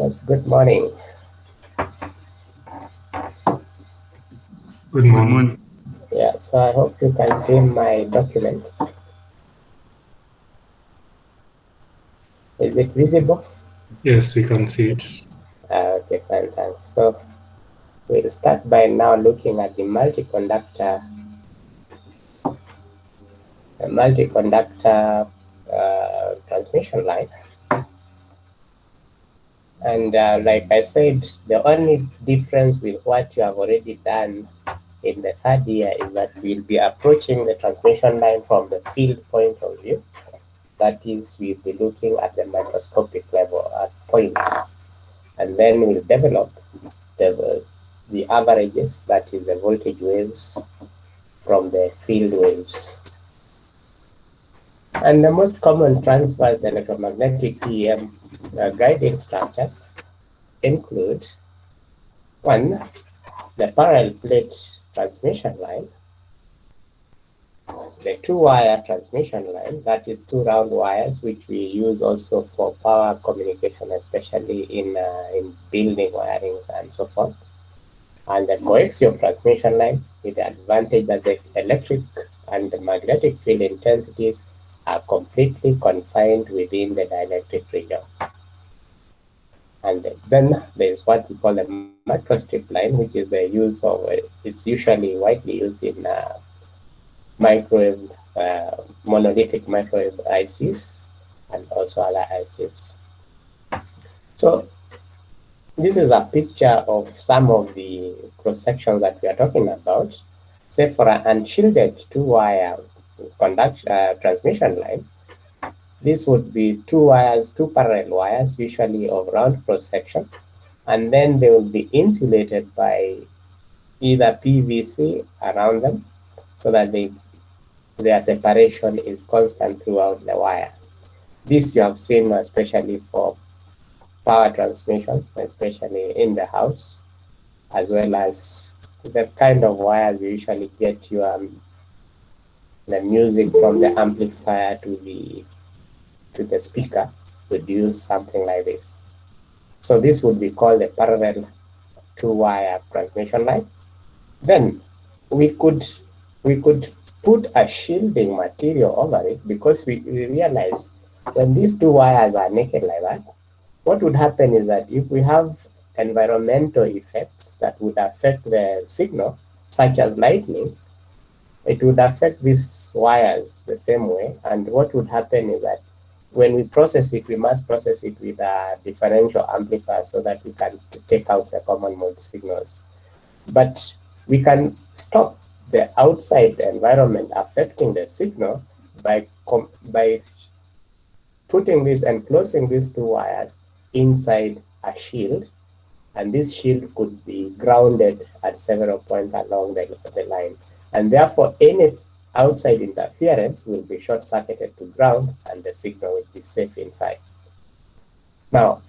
Yes, good morning. Good morning. Yeah, so I hope you can see my document. Is it visible? Yes, we can see it. Okay, fine, thanks. So we'll start by now looking at the multi-conductor transmission line. And like I said, the only difference with what you have already done in the third year is that we'll be approaching the transmission line from the field point of view. That is, we'll be looking at the microscopic level at points, and then we'll develop the averages, that is the voltage waves from the field waves. And the most common transverse electromagnetic EM guiding structures include one, the parallel plate transmission line, the two-wire transmission line, that is two round wires, which we use also for power communication, especially in building wirings and so forth. And the coaxial transmission line, with the advantage that the electric and the magnetic field intensities are completely confined within the dielectric region. And then there's what we call the microstrip line, which is the use of, it's usually widely used in microwave, monolithic microwave ICs and also other ICs. So this is a picture of some of the cross sections that we are talking about. Say for an unshielded two-wire transmission line, this would be two wires, two parallel wires, usually of round cross section, and then they will be insulated by either PVC around them so that their separation is constant throughout the wire. This you have seen especially for power transmission, especially in the house, as well as the kind of wires you usually get your the music from the amplifier to the speaker would use something like this. So this would be called a parallel two-wire transmission line. Then we could put a shielding material over it, because we realize when these two wires are naked like that, what would happen is that if we have environmental effects that would affect the signal, such as lightning, it would affect these wires the same way. And what would happen is that when we process it, we must process it with a differential amplifier so that we can take out the common mode signals. But we can stop the outside environment affecting the signal by putting this and closing these two wires inside a shield, and this shield could be grounded at several points along the line, and therefore any outside interference will be short-circuited to ground and the signal will be safe inside. Now,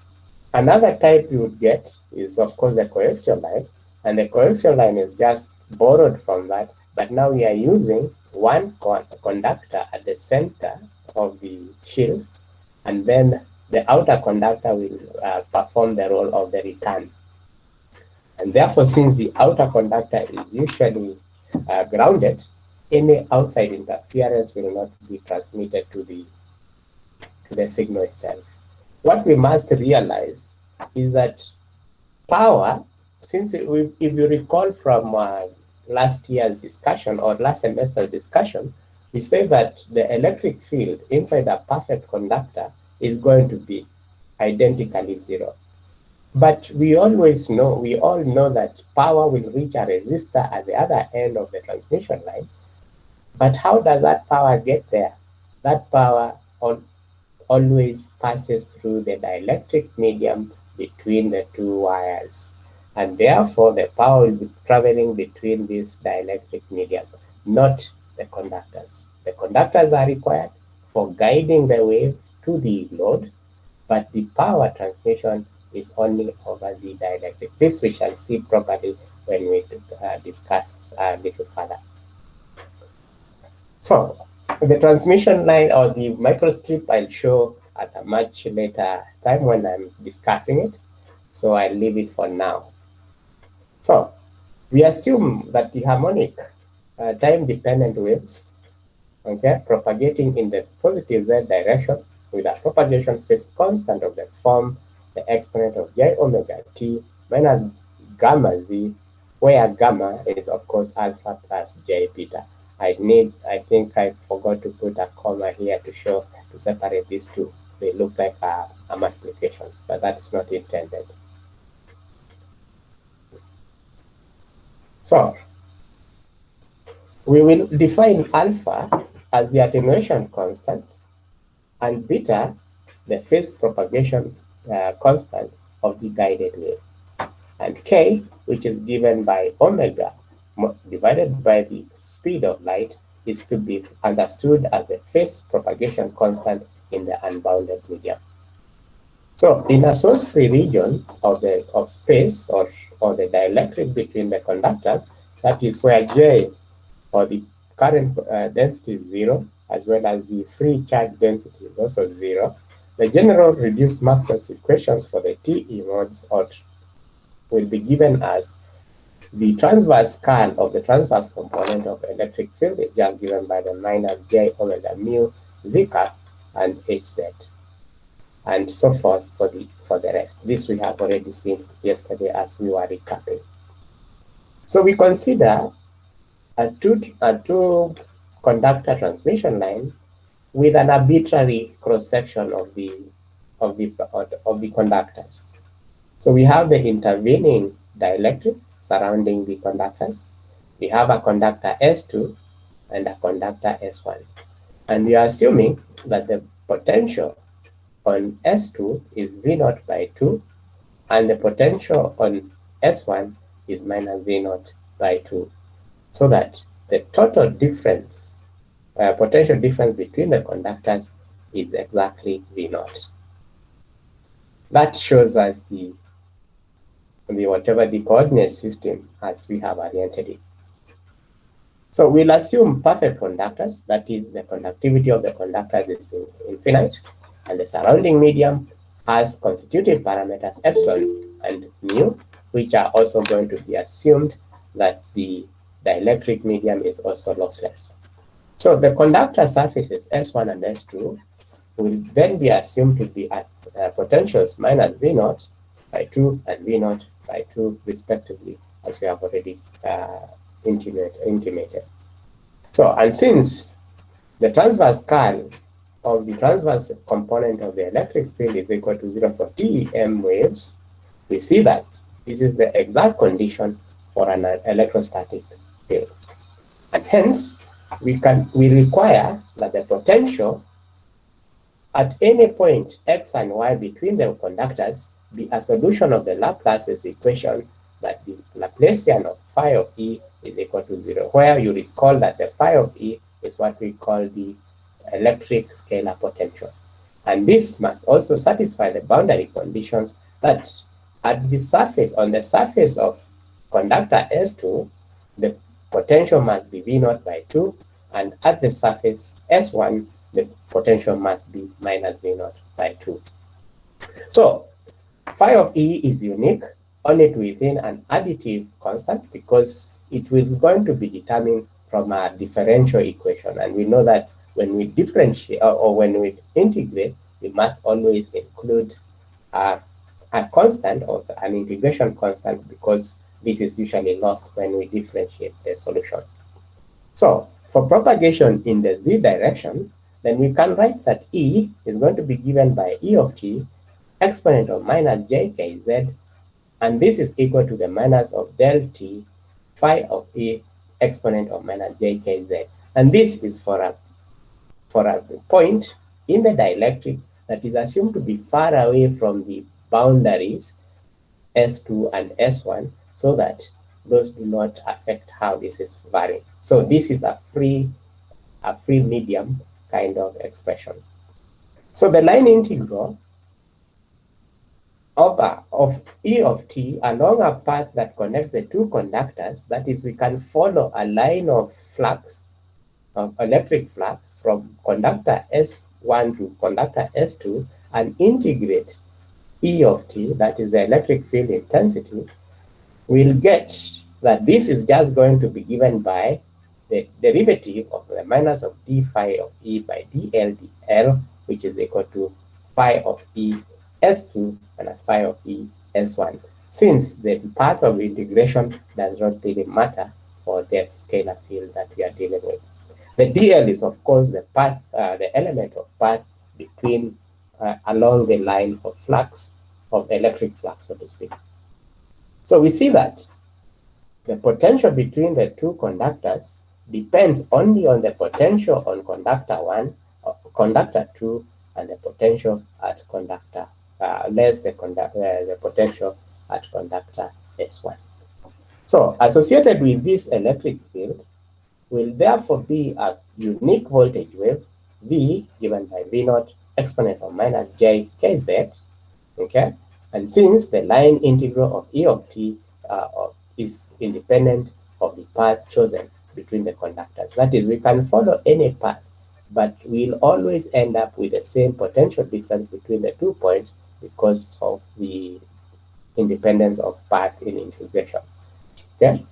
another type you would get is, of course, the coaxial line, and the coaxial line is just borrowed from that, but now we are using one conductor at the center of the shield, and then the outer conductor will perform the role of the return. And therefore, since the outer conductor is usually grounded, any outside interference will not be transmitted to the signal itself. What we must realize is that power, since if you recall from last year's discussion or last semester's discussion, we say that the electric field inside a perfect conductor is going to be identically zero. But we all know that power will reach a resistor at the other end of the transmission line. But how does that power get there? That power always passes through the dielectric medium between the two wires. And therefore, the power will be traveling between this dielectric medium, not the conductors. The conductors are required for guiding the wave to the load, but the power transmission is only over the dielectric. This we shall see properly when we discuss a little further. So the transmission line or the microstrip I'll show at a much later time when I'm discussing it. So I leave it for now. So we assume that the harmonic time-dependent waves, okay, propagating in the positive z direction with a propagation phase constant of the form the exponent of j omega t minus gamma z, where gamma is of course alpha plus j beta. I think I forgot to put a comma here to separate these two. They look like a multiplication, but that's not intended. So we will define alpha as the attenuation constant and beta the phase propagation constant of the guided wave. And k, which is given by omega divided by the speed of light, is to be understood as the phase propagation constant in the unbounded medium. So in a source-free region of space or the dielectric between the conductors, that is where J or the current density is 0, as well as the free charge density is also 0, the general reduced Maxwell's equations for the TE modes will be given as the transverse curl of the transverse component of electric field is just given by the minus J omega mu z cap and Hz, and so forth for the rest. This we have already seen yesterday as we were recapping. So we consider a two conductor transmission line with an arbitrary cross section of the conductors. So we have the intervening dielectric surrounding the conductors. We have a conductor S2 and a conductor S1. And we are assuming that the potential on S2 is V0 by 2, and the potential on S1 is minus V0 by 2. So that the total difference, potential difference between the conductors is exactly V0. That shows us the whatever the coordinate system as we have oriented it. So we'll assume perfect conductors, that is the conductivity of the conductors is infinite, and the surrounding medium has constitutive parameters epsilon and mu, which are also going to be assumed that the dielectric medium is also lossless. So the conductor surfaces S1 and S2 will then be assumed to be at potentials minus V0 by 2 and V0 by 2 respectively, as we have already intimated. So, and since the transverse curl of the transverse component of the electric field is equal to 0 for TEM waves, we see that this is the exact condition for an electrostatic field. And hence, we require that the potential at any point x and y between the conductors be a solution of the Laplace's equation that the Laplacian of phi of E is equal to 0, where you recall that the phi of E is what we call the electric scalar potential. And this must also satisfy the boundary conditions that at the surface, on the surface of conductor S2, the potential must be V0 by 2, and at the surface S1, the potential must be minus V0 by 2. So phi of E is unique only within an additive constant because it is going to be determined from a differential equation. And we know that when we differentiate or when we integrate, we must always include a constant or an integration constant, because this is usually lost when we differentiate the solution. So for propagation in the z direction, then we can write that E is going to be given by E of t exponent of minus jkz, and this is equal to the minus of del t phi of E exponent of minus jkz. And this is for a point in the dielectric that is assumed to be far away from the boundaries S2 and S1, so that those do not affect how this is varying. So this is a free medium kind of expression. So the line integral of E of t along a path that connects the two conductors, that is, we can follow a line of flux, of electric flux from conductor S1 to conductor S2 and integrate E of t, that is the electric field intensity, we'll get that this is just going to be given by the derivative of the minus of d phi of E by dl dl, which is equal to phi of E S2 and a phi of E S1, since the path of integration does not really matter for the scalar field that we are dealing with. The dl is, of course, the path, the element of path between along the line of flux, of electric flux, so to speak. So we see that the potential between the two conductors depends only on the potential on conductor 1, conductor 2, and the potential at conductor less the potential at conductor S1. So associated with this electric field will therefore be a unique voltage wave, V given by V naught exponent of minus j kz, okay? And since the line integral of E of t is independent of the path chosen between the conductors, that is, we can follow any path, but we'll always end up with the same potential difference between the 2 points because of the independence of path in integration, okay?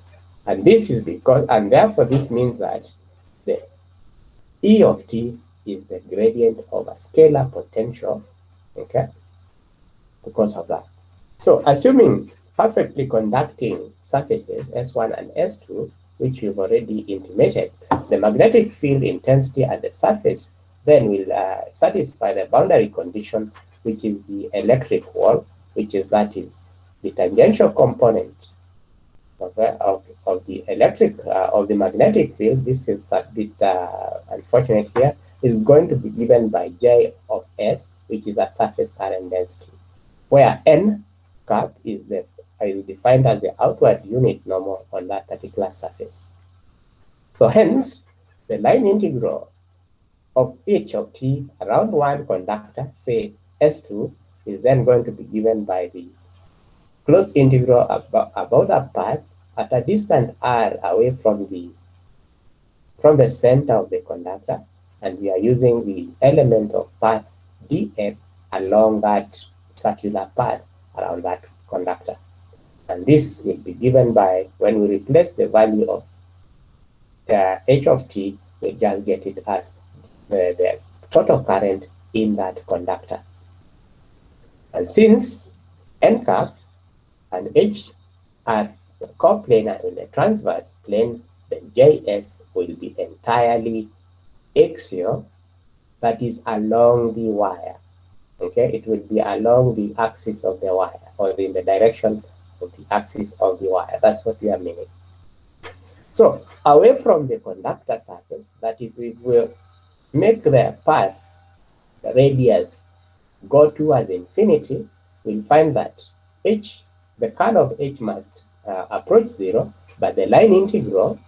And this is because, and therefore this means that the E of t is the gradient of a scalar potential, okay, because of that. So assuming perfectly conducting surfaces S1 and S2, which we've already intimated, the magnetic field intensity at the surface then will satisfy the boundary condition, which is the electric wall, which is, that is, the tangential component of the electric, of the magnetic field. This is a bit unfortunate here, is going to be given by J of S, which is a surface current density, where N cap is defined as the outward unit normal on that particular surface. So hence, the line integral of H of t around one conductor, say S2, is then going to be given by the closed integral about a path at a distance r away from the center of the conductor, and we are using the element of path df along that circular path around that conductor. And this will be given by, when we replace the value of h of t, we just get it as the total current in that conductor. And since n cap and h are coplanar in the transverse plane, then Js will be entirely axial, that is along the wire. Okay, it will be along the axis of the wire, or in the direction of the axis of the wire. That's what we are meaning. So away from the conductor surface, that is, we will make the path, the radius, go towards infinity, we'll find that h, the curl of h must approach 0, but the line integral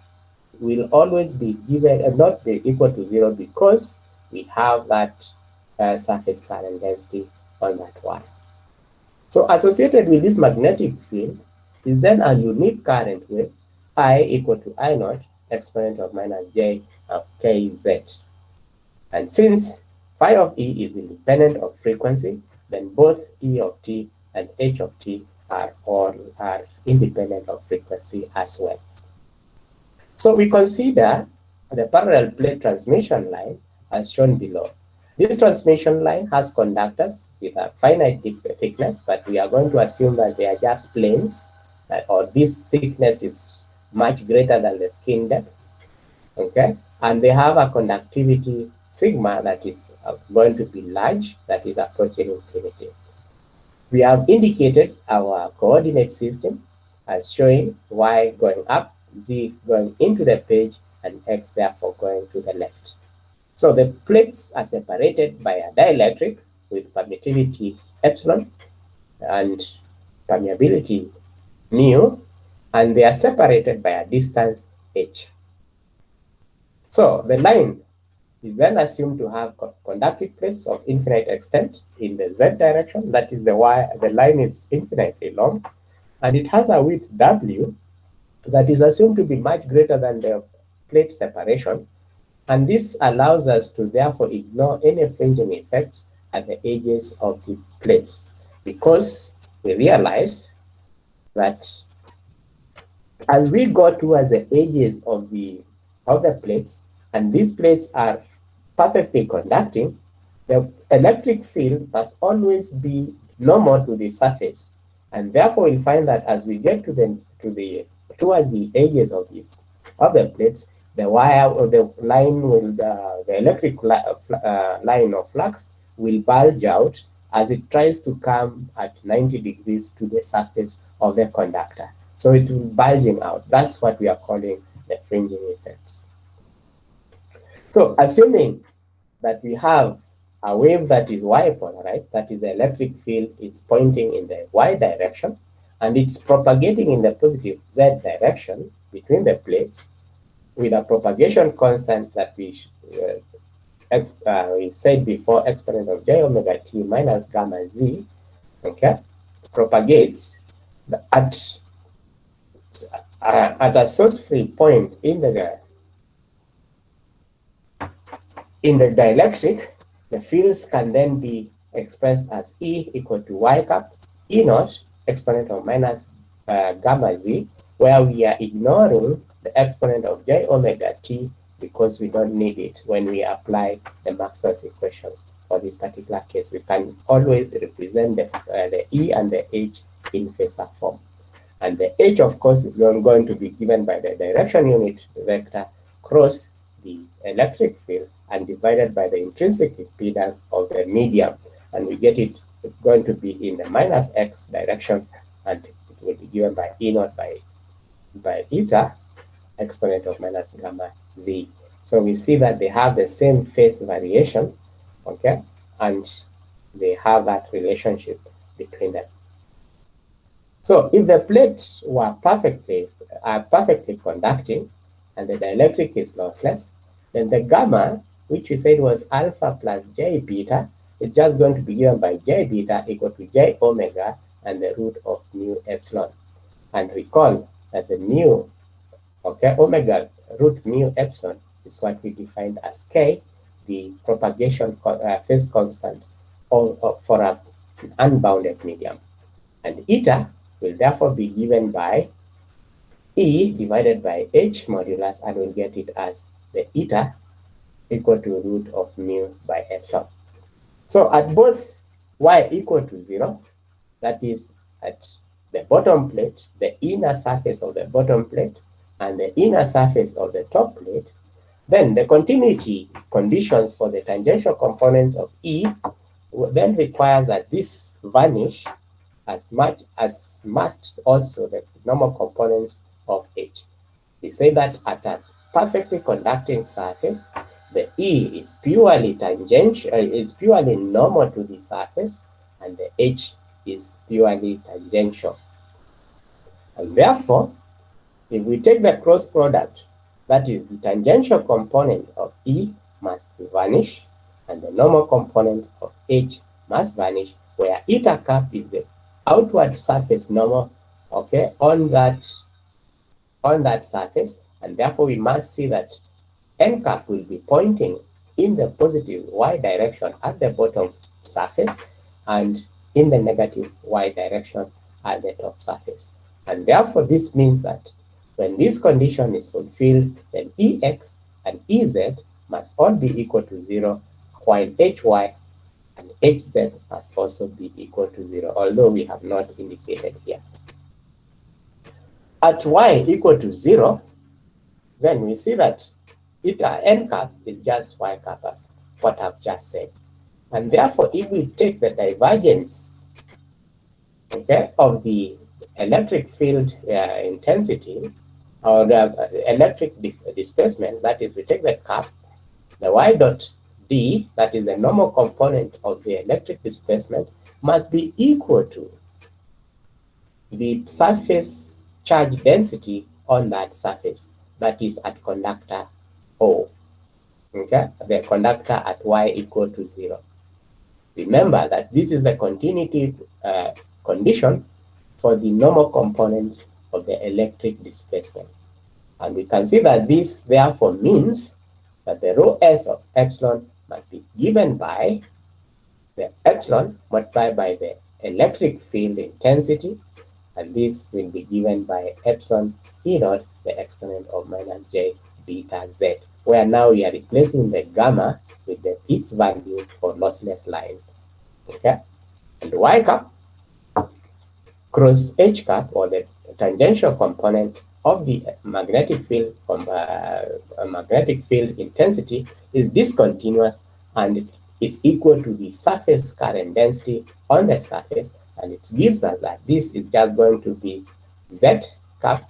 will always be given, not be equal to 0, because we have that surface current density on that wire. So associated with this magnetic field is then a unique current wave, I equal to I naught exponent of minus j of kz. And since phi of E is independent of frequency, then both E of t and h of t are independent of frequency as well. So we consider the parallel plate transmission line as shown below. This transmission line has conductors with a finite thickness, but we are going to assume that they are just planes, or this thickness is much greater than the skin depth, okay? And they have a conductivity sigma that is going to be large, that is approaching infinity. We have indicated our coordinate system as showing y going up, z going into the page, and x therefore going to the left. So the plates are separated by a dielectric with permittivity epsilon and permeability mu, and they are separated by a distance h. So the line is then assumed to have conductive plates of infinite extent in the z direction, that is, the line is infinitely long, and it has a width w that is assumed to be much greater than the plate separation, and this allows us to therefore ignore any fringing effects at the edges of the plates. because we realize that as we go towards the edges of the plates, and these plates are perfectly conducting, the electric field must always be normal to the surface, and therefore we'll find that as we get towards the edges of the plates, the wire or the line will the electric line of flux will bulge out as it tries to come at 90 degrees to the surface of the conductor. So it will bulging out. That's what we are calling the fringing effects. So assuming that we have a wave that is y-polarized, that is the electric field is pointing in the y direction, and it's propagating in the positive z direction between the plates with a propagation constant that we said before, exponent of j omega t minus gamma z, okay, propagates at a source-free point in the dielectric. The fields can then be expressed as E equal to y cap E naught exponent of minus gamma z, where we are ignoring the exponent of j omega t because we don't need it when we apply the Maxwell's equations. For this particular case, we can always represent the E and the H in phasor form. And the H, of course, is going to be given by the direction unit vector cross the electric field and divided by the intrinsic impedance of the medium. And we get it going to be in the minus x direction, and it will be given by E naught by eta exponent of minus gamma z. So we see that they have the same phase variation, okay, and they have that relationship between them. So if the plates are perfectly conducting and the dielectric is lossless, then the gamma, which we said was alpha plus j beta, is just going to be given by j beta equal to j omega and the root of mu epsilon. And recall that the mu, okay, omega root mu epsilon is what we defined as k, the propagation phase constant for an unbounded medium. And eta will therefore be given by E divided by H modulus, and we'll get it as the eta equal to root of mu by epsilon. So at both y equal to 0, that is at the bottom plate, the inner surface of the bottom plate, and the inner surface of the top plate, then the continuity conditions for the tangential components of E then requires that this vanish as much as must also the normal components of H. We say that at a perfectly conducting surface, the E is purely tangential, it's purely normal to the surface, and the H is purely tangential. And therefore, if we take the cross product, that is the tangential component of E must vanish, and the normal component of H must vanish, where eta cap is the outward surface normal, okay, on that surface, and therefore we must see that n cap will be pointing in the positive y direction at the bottom surface and in the negative y direction at the top surface. And therefore this means that when this condition is fulfilled, then Ex and Ez must all be equal to 0, while Hy and Hz must also be equal to 0, although we have not indicated here. At y equal to 0, then we see that eta n cap is just y cap, as what I've just said. And therefore, if we take the divergence, okay, of the electric field intensity or the electric displacement, that is, we take the cap, the y dot d, that is the normal component of the electric displacement, must be equal to the surface charge density on that surface, that is at conductor O, okay, the conductor at y equal to 0. Remember that this is the continuity condition for the normal components of the electric displacement. And we can see that this therefore means that the rho s of epsilon must be given by the epsilon multiplied by the electric field intensity, and this will be given by epsilon E naught, the exponent of minus j beta z, where now we are replacing the gamma with its value for lossless line. Okay, and y cap cross h cap, or the tangential component of the magnetic field intensity, is discontinuous, and it's equal to the surface current density on the surface, and it gives us that this is just going to be z cap.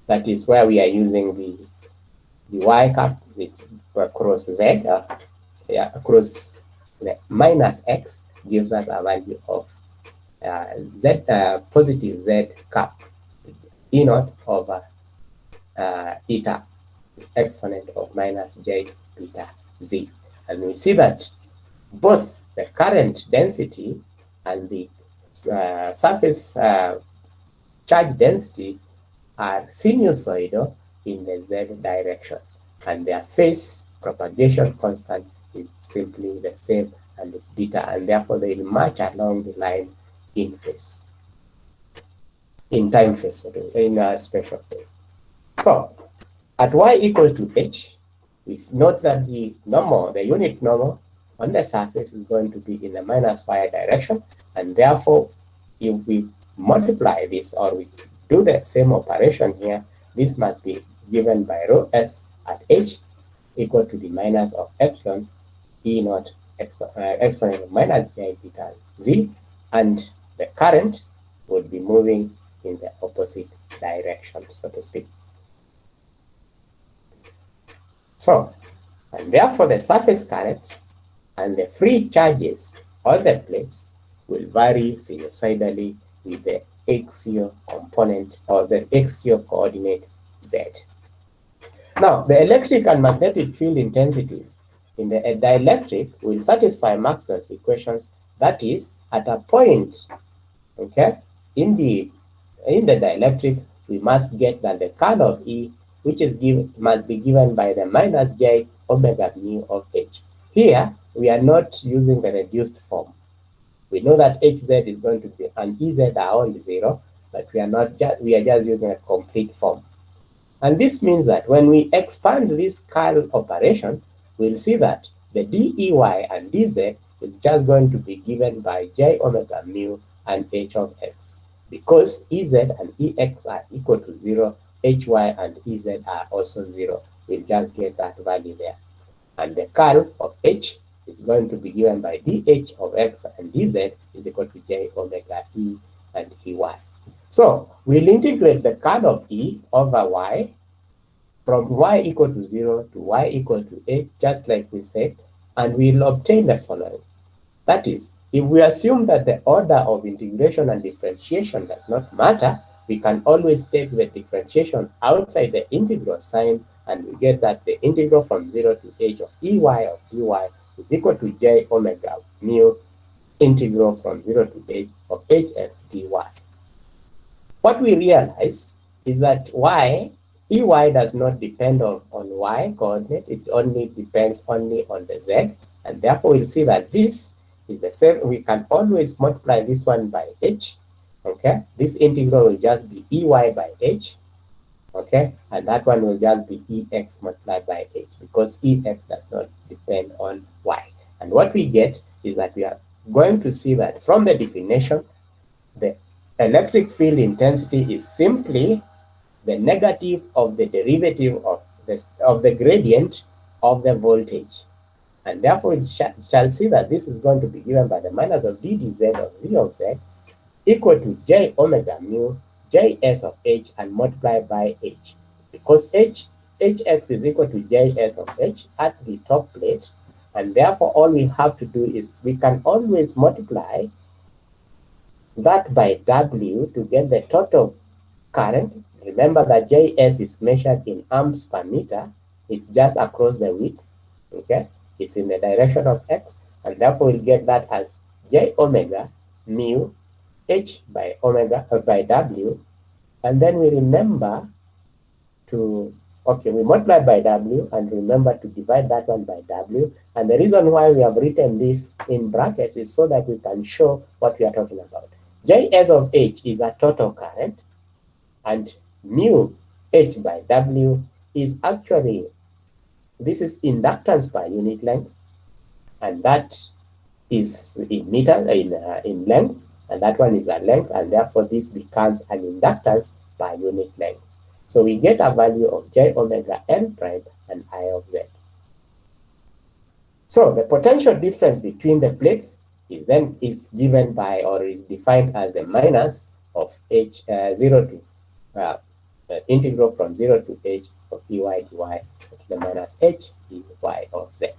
That is where we are using the y cap with across z, across the minus x, gives us a value of z positive z cap E naught over eta, exponent of minus j beta z. And we see that both the current density and the surface charge density are sinusoidal in the z direction, and their phase propagation constant is simply the same, and it's beta, and therefore they will march along the line in phase, in time phase, in spatial phase. So at y equal to h, we note that the normal, the unit normal on the surface is going to be in the minus y direction, and therefore if we multiply this, or we do the same operation here, this must be given by rho s at h equal to the minus of epsilon E naught exponent of minus j beta z, and the current would be moving in the opposite direction, so to speak. So, and therefore the surface currents and the free charges on the plates will vary sinusoidally with the axial component, or the axial coordinate z. Now, the electric and magnetic field intensities in the dielectric will satisfy Maxwell's equations. That is, at a point, okay, in the dielectric, we must get that the curl of E, which is must be given by the minus j omega mu of h. Here, we are not using the reduced form. We know that hz is going to be, and ez are all 0, but we are just using a complete form. And this means that when we expand this curl operation, we'll see that the dey and dz is just going to be given by j omega mu and h of x. Because ez and ex are equal to 0, hy and ez are also 0. We'll just get that value there. And the curl of h is going to be given by dh of x, and dz is equal to j omega e and ey. So we'll integrate the curl of E over y from y equal to 0 to y equal to 8, just like we said, and we'll obtain the following. That is, if we assume that the order of integration and differentiation does not matter, we can always take the differentiation outside the integral sign, and we get that the integral from 0 to h of ey of dy is equal to j omega mu integral from 0 to h of hx dy. What we realize is that ey does not depend on y coordinate, it only depends only on the z, and therefore we'll see that this is the same. We can always multiply this one by h, okay? This integral will just be ey by h, okay? And that one will just be ex multiplied by h, because ex does not depend on y. And what we get is that we are going to see that from the definition, the electric field intensity is simply the negative of the derivative of the gradient of the voltage. And therefore, it shall see that this is going to be given by the minus of d dz of v of z equal to j omega mu js of h and multiplied by h. Because hx is equal to js of h at the top plate, and therefore all we have to do is we can always multiply that by w to get the total current. Remember that js is measured in amps per meter. It's just across the width, okay? It's in the direction of x, and therefore we'll get that as j omega mu h by omega by w, and then we remember to Okay, we multiply by W, and remember to divide that one by W. And the reason why we have written this in brackets is so that we can show what we are talking about. Js of H is a total current, and mu H by W is actually, this is inductance per unit length, and that is in meters, in length, and that one is a length, and therefore this becomes an inductance per unit length. So we get a value of J omega N prime and I of Z. So the potential difference between the plates is given by, or is defined as, the minus of H 0 to integral from 0 to H of Ey dy to the minus H Ey of Z.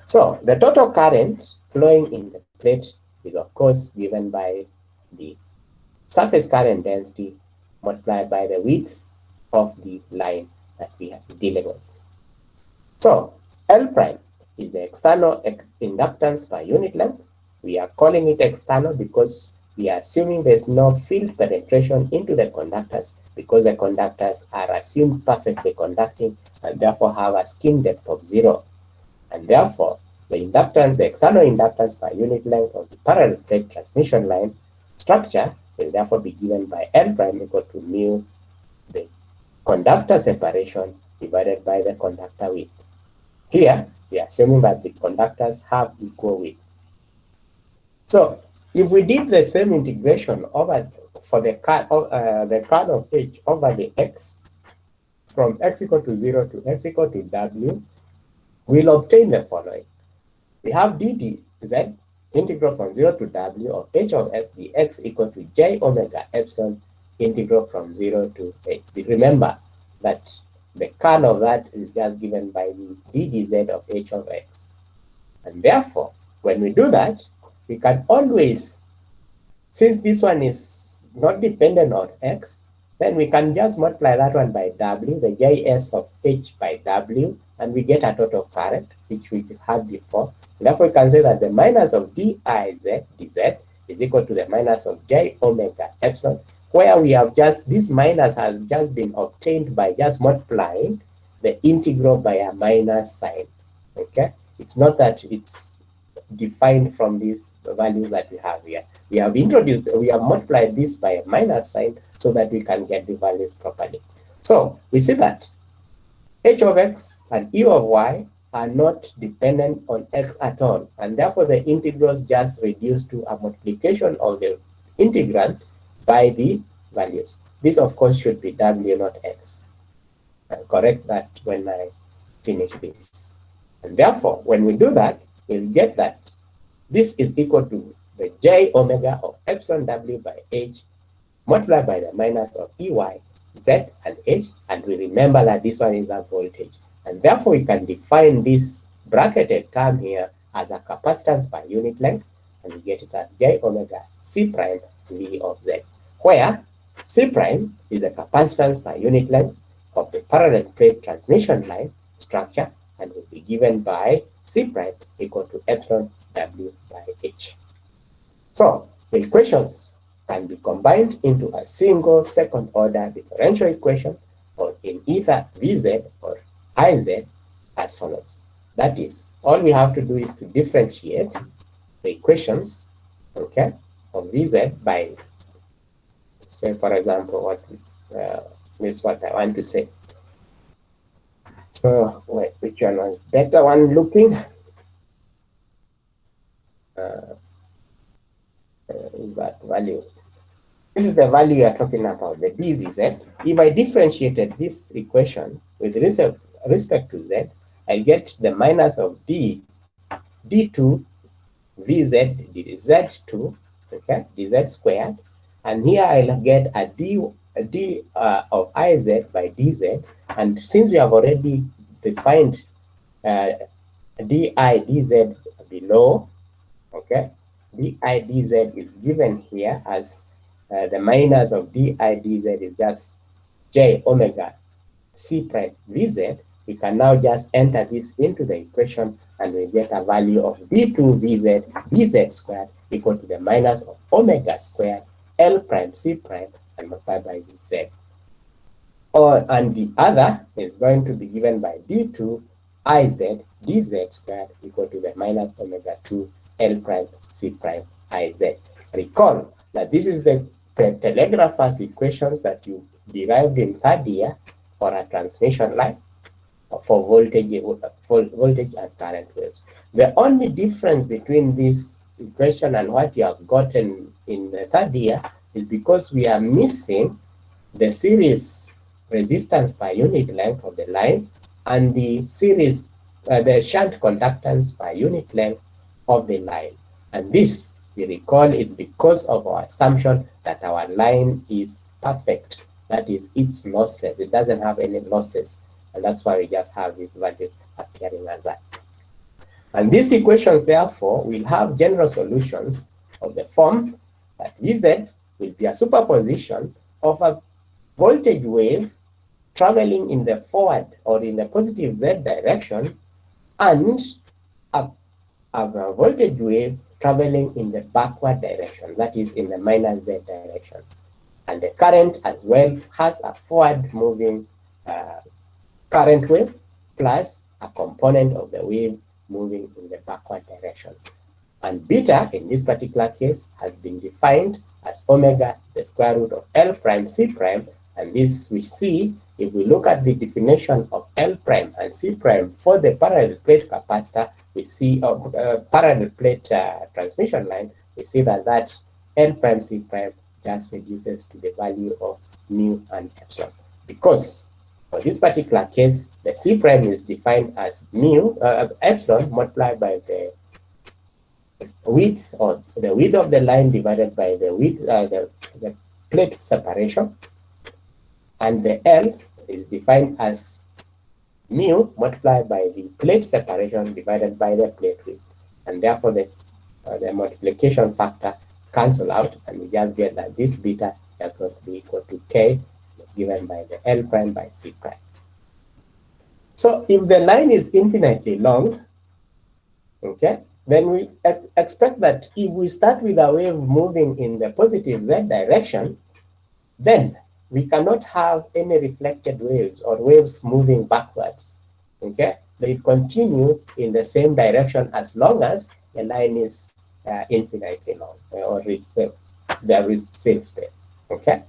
So the total current flowing in the plate is of course given by the surface current density multiplied by the width of the line that we are dealing with. So L prime is the external inductance per unit length. We are calling it external because we are assuming there's no field penetration into the conductors, because the conductors are assumed perfectly conducting and therefore have a skin depth of 0. And therefore, the inductance, the external inductance per unit length of the parallel plate transmission line structure will therefore be given by L prime equal to mu the conductor separation divided by the conductor width. Here, we are assuming that the conductors have equal width. So, if we did the same integration over for the curl of H over the X, from X equal to 0 to X equal to W, we'll obtain the following. We have ddz, integral from 0 to W of H of X dx equal to J omega epsilon, integral from 0 to H. Remember that the curl of that is just given by the ddz of H of X. And therefore, when we do that, we can always, since this one is not dependent on X, then we can just multiply that one by W, the Js of H by W, and we get a total current, which we had before. And therefore, we can say that the minus of diz dz is equal to the minus of J omega epsilon, where we have just, this minus has just been obtained by just multiplying the integral by a minus sign. Okay, it's not that it's defined from these values that we have here. We have multiplied this by a minus sign so that we can get the values properly. So we see that H of X and E of Y are not dependent on X at all, and therefore the integrals just reduce to a multiplication of the integrand by the values. This of course should be W, not X. I'll correct that when I finish this. And therefore, when we do that, we'll get that this is equal to the J omega of epsilon W by H multiplied by the minus of EY, Z, and H, and we remember that this one is a voltage. And therefore, we can define this bracketed term here as a capacitance per unit length, and we get it as J omega C prime V of Z, where C prime is the capacitance per unit length of the parallel plate transmission line structure, and will be given by C prime equal to epsilon W by H. So the equations can be combined into a single second order differential equation, or in either Vz or Iz, as follows. That is, all we have to do is to differentiate the equations, okay, of Vz by, say, for example, what is what I want to say. So, wait, which one was better one looking? Is that value? This is the value you are talking about, the dz. If I differentiated this equation with respect to z, I get the minus of d2 vz z2, okay, dz squared, and here I'll get a d of iz by dz, and since we have already defined di dz below, okay, di dz is given here as the minus of di dz is just J omega C prime Vz. We can now just enter this into the equation, and we get a value of d2 Vz Vz squared equal to the minus of omega squared L prime C prime and multiplied by Vz. And the other is going to be given by d2 iz dz squared equal to the minus omega 2 L prime C prime iz. Recall that this is the telegrapher's equations that you derived in third year for a transmission line for voltage and current waves. The only difference between this equation and what you have gotten in the third year is because we are missing the series resistance per unit length of the line and the series, the shunt conductance per unit length of the line. And this, we recall, is because of our assumption that our line is perfect. That is, it's lossless. It doesn't have any losses. And that's why we just have these values appearing as that. And these equations, therefore, will have general solutions of the form that Vz will be a superposition of a voltage wave traveling in the forward or in the positive z direction and a voltage wave traveling in the backward direction, that is in the minus z direction. And the current as well has a forward moving current wave plus a component of the wave moving in the backward direction. And beta, in this particular case, has been defined as omega, the square root of L prime C prime. And this we see if we look at the definition of L prime and C prime for the parallel plate capacitor, we see parallel plate transmission line, we see that L prime C prime just reduces to the value of mu and epsilon. Because for this particular case, the C prime is defined as mu epsilon multiplied by the width or the width of the line divided by the width the plate separation, and the L is defined as mu multiplied by the plate separation divided by the plate width, and therefore the multiplication factor cancel out, and we just get that this beta is going to be equal to k, is given by the L prime by C prime. So if the line is infinitely long, okay, then we expect that if we start with a wave moving in the positive z direction, then we cannot have any reflected waves or waves moving backwards. Okay, they continue in the same direction as long as the line is infinitely long, or there is safe space. Okay,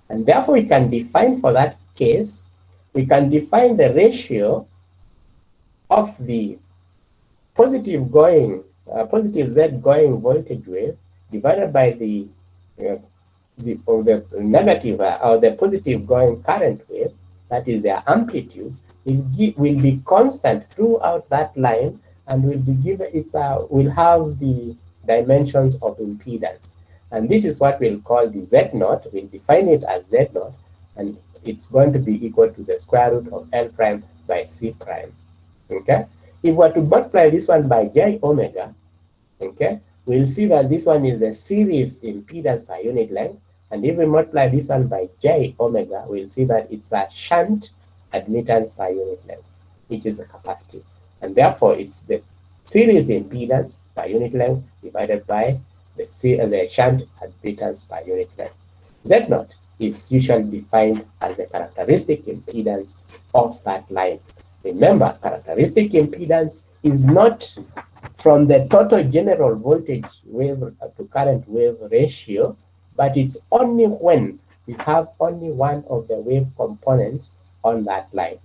and therefore we can define for that case, we can define the ratio of the positive z going voltage wave divided by the negative or the positive going current wave, that is their amplitudes, will be constant throughout that line, and will be given will have the dimensions of impedance. And this is what we'll call the Z naught. We'll define it as Z naught, and it's going to be equal to the square root of L prime by C prime. Okay? If we're to multiply this one by J omega, okay, we'll see that this one is the series impedance per unit length. And if we multiply this one by J omega, we'll see that it's a shunt admittance per unit length, which is a capacity. And therefore, it's the series impedance per unit length divided by the shunt admittance per unit length. Z naught is usually defined as the characteristic impedance of that line. Remember, characteristic impedance is not from the total general voltage wave to current wave ratio, but it's only when we have only one of the wave components on that line.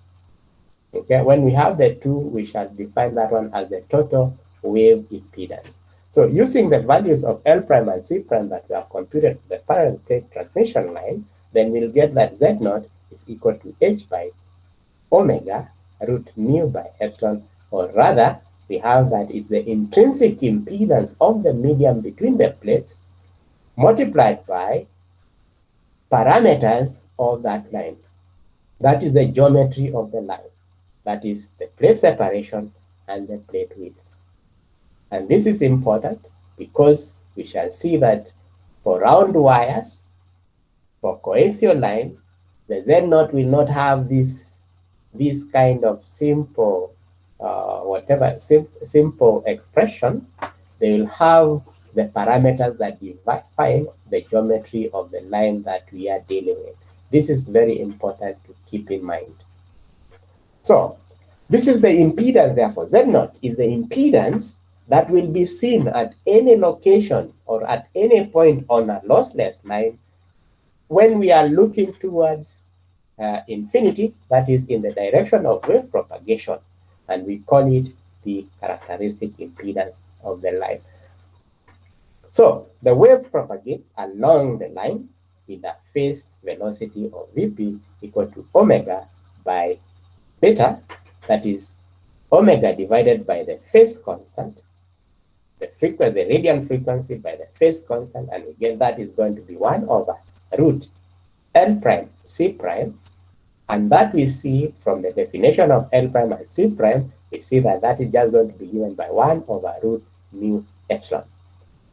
Okay, when we have the two, we shall define that one as the total wave impedance. So using the values of L prime and C prime that we have computed for the parallel plate transmission line, then we'll get that Z naught is equal to H by omega root mu by epsilon, or rather, we have that it's the intrinsic impedance of the medium between the plates multiplied by parameters of that line. That is the geometry of the line. That is the plate separation and the plate width. And this is important because we shall see that for round wires, for coaxial line, the Z naught will not have this kind of simple simple expression. They will have the parameters that define the geometry of the line that we are dealing with. This is very important to keep in mind. So this is the impedance, therefore. Z0 is the impedance that will be seen at any location or at any point on a lossless line when we are looking towards infinity, that is in the direction of wave propagation, and we call it the characteristic impedance of the line. So the wave propagates along the line with a phase velocity of Vp equal to omega by beta, that is omega divided by the phase constant, the radiant frequency by the phase constant, and again that is going to be 1 over root L prime C prime, and that we see from the definition of L prime and C prime, we see that that is just going to be given by 1 over root mu epsilon.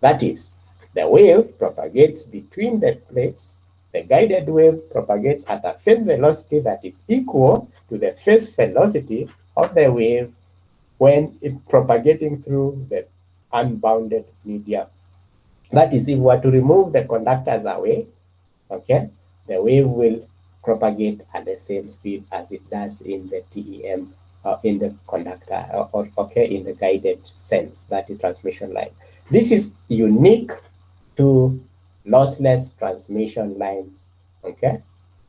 That is, the wave propagates between the plates. The guided wave propagates at a phase velocity that is equal to the phase velocity of the wave when it's propagating through the unbounded medium. That is, if we were to remove the conductors away, okay, the wave will propagate at the same speed as it does in the TEM, in the conductor, okay, in the guided sense, that is transmission line. This is unique to lossless transmission lines, okay,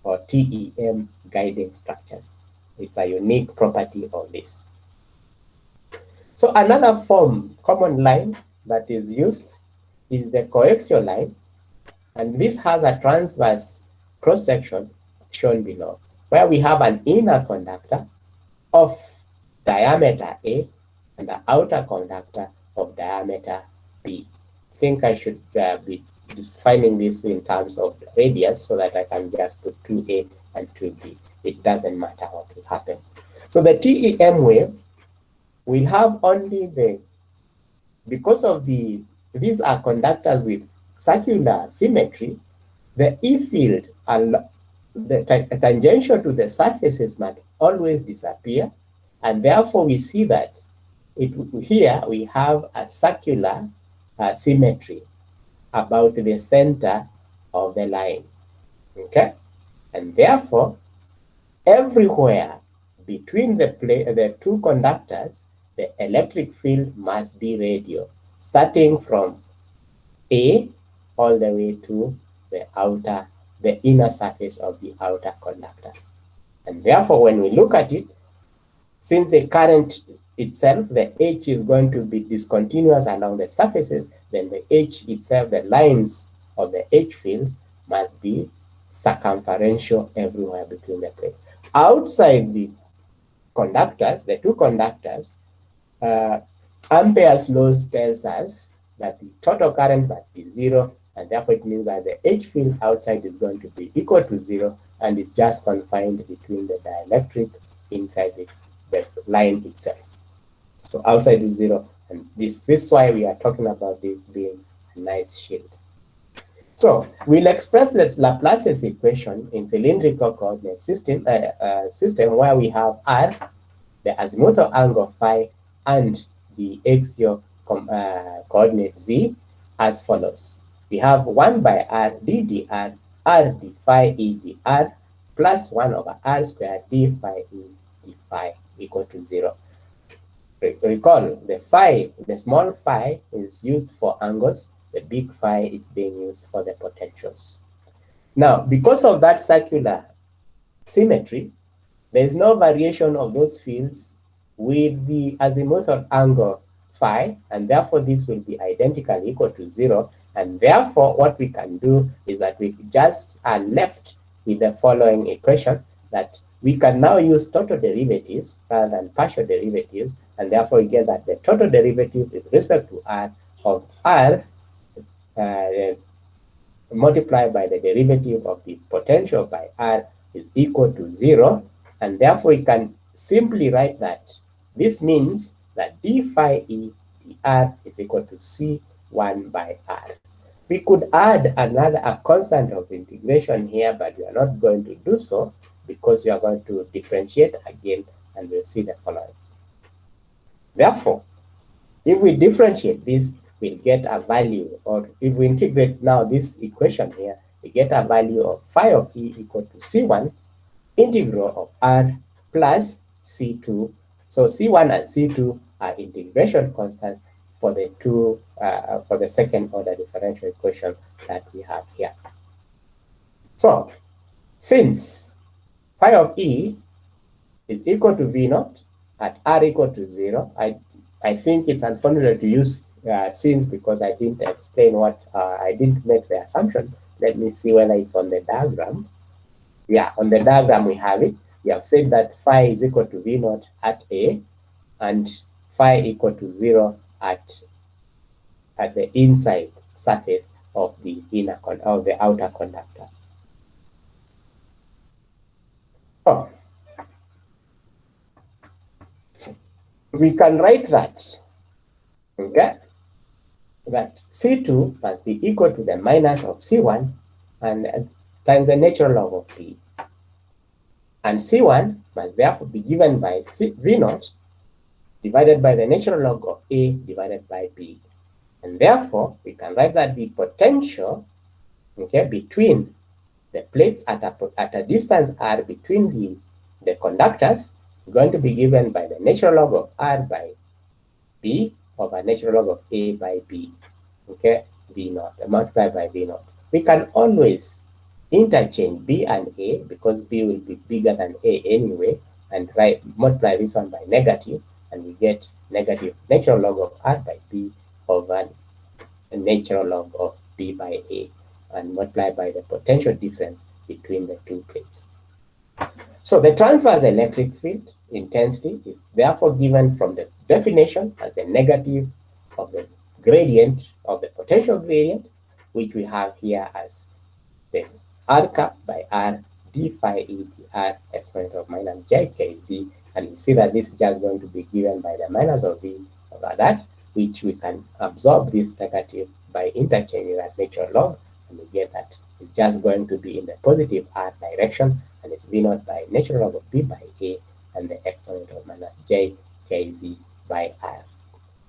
or TEM guiding structures. It's a unique property of this. So another common line that is used is the coaxial line, and this has a transverse cross-section shown below, where we have an inner conductor of diameter A and the outer conductor of diameter B. I think I should be defining this in terms of radius so that I can just put 2A and 2B. It doesn't matter what will happen. So the TEM wave will have only because of these are conductors with circular symmetry, the E field and the tangential to the surfaces might always disappear, and therefore we see that here we have a circular symmetry about the center of the line, okay? And therefore, everywhere between the two conductors, the electric field must be radial, starting from A all the way to the inner surface of the outer conductor. And therefore, when we look at it, since the current itself, the H is going to be discontinuous along the surfaces, then the H itself, the lines of the H fields must be circumferential everywhere between the plates. Outside the conductors, the two conductors, Ampere's law tells us that the total current must be 0, and therefore it means that the H field outside is going to be equal to 0, and it's just confined between the dielectric inside the line itself. So outside is 0, and this is why we are talking about this being a nice shield. So we'll express the Laplace's equation in cylindrical coordinate system, where we have R, the azimuthal angle phi, and the axial coordinate z as follows. We have 1 by R d dr, R d phi e dr, plus 1 over R squared d phi e d phi equal to 0. Recall, the small phi is used for angles, the big phi is being used for the potentials. Now, because of that circular symmetry, there is no variation of those fields with the azimuthal angle phi, and therefore this will be identically equal to 0. And therefore, what we can do is that we just are left with the following equation, that we can now use total derivatives rather than partial derivatives, and therefore we get that the total derivative with respect to R of R multiplied by the derivative of the potential by R is equal to 0, and therefore we can simply write that this means that d phi e dr is equal to C1 by R. We could add a constant of integration here, but we are not going to do so because we are going to differentiate again, and we'll see the following. Therefore, if we differentiate this, we'll get a value, or if we integrate now this equation here, we get a value of phi of E equal to C1 integral of R plus C2. So C1 and C2 are integration constants for the for the second order differential equation that we have here. So since phi of E is equal to V naught at R equal to 0, I think it's unfortunate to use since, because I didn't explain what, I didn't make the assumption. Let me see whether it's on the diagram. Yeah, on the diagram we have it. We have said that phi is equal to V naught at A and phi equal to 0 at the inside surface of the outer conductor. So we can write that, okay, that C2 must be equal to the minus of C1 and times the natural log of P. And C1 must therefore be given by V naught divided by the natural log of A divided by B. And therefore, we can write that the potential, okay, between the plates at a distance R between the conductors is going to be given by the natural log of R by B over natural log of A by B, okay, V naught, multiplied by V naught. We can always interchange B and A because B will be bigger than A anyway, and multiply this one by negative, and we get negative natural log of R by B over the natural log of B by A, and multiply by the potential difference between the two plates. So the transverse electric field intensity is therefore given from the definition as the negative of the gradient of the potential gradient, which we have here as the R cap by R d phi E dr exponent of minus j k z, and you see that this is just going to be given by the minus of V over that, which we can absorb this negative by interchanging that natural log, and we get that it's just going to be in the positive R direction, and it's V naught by natural log of B by A and the exponent of minus j k z by R.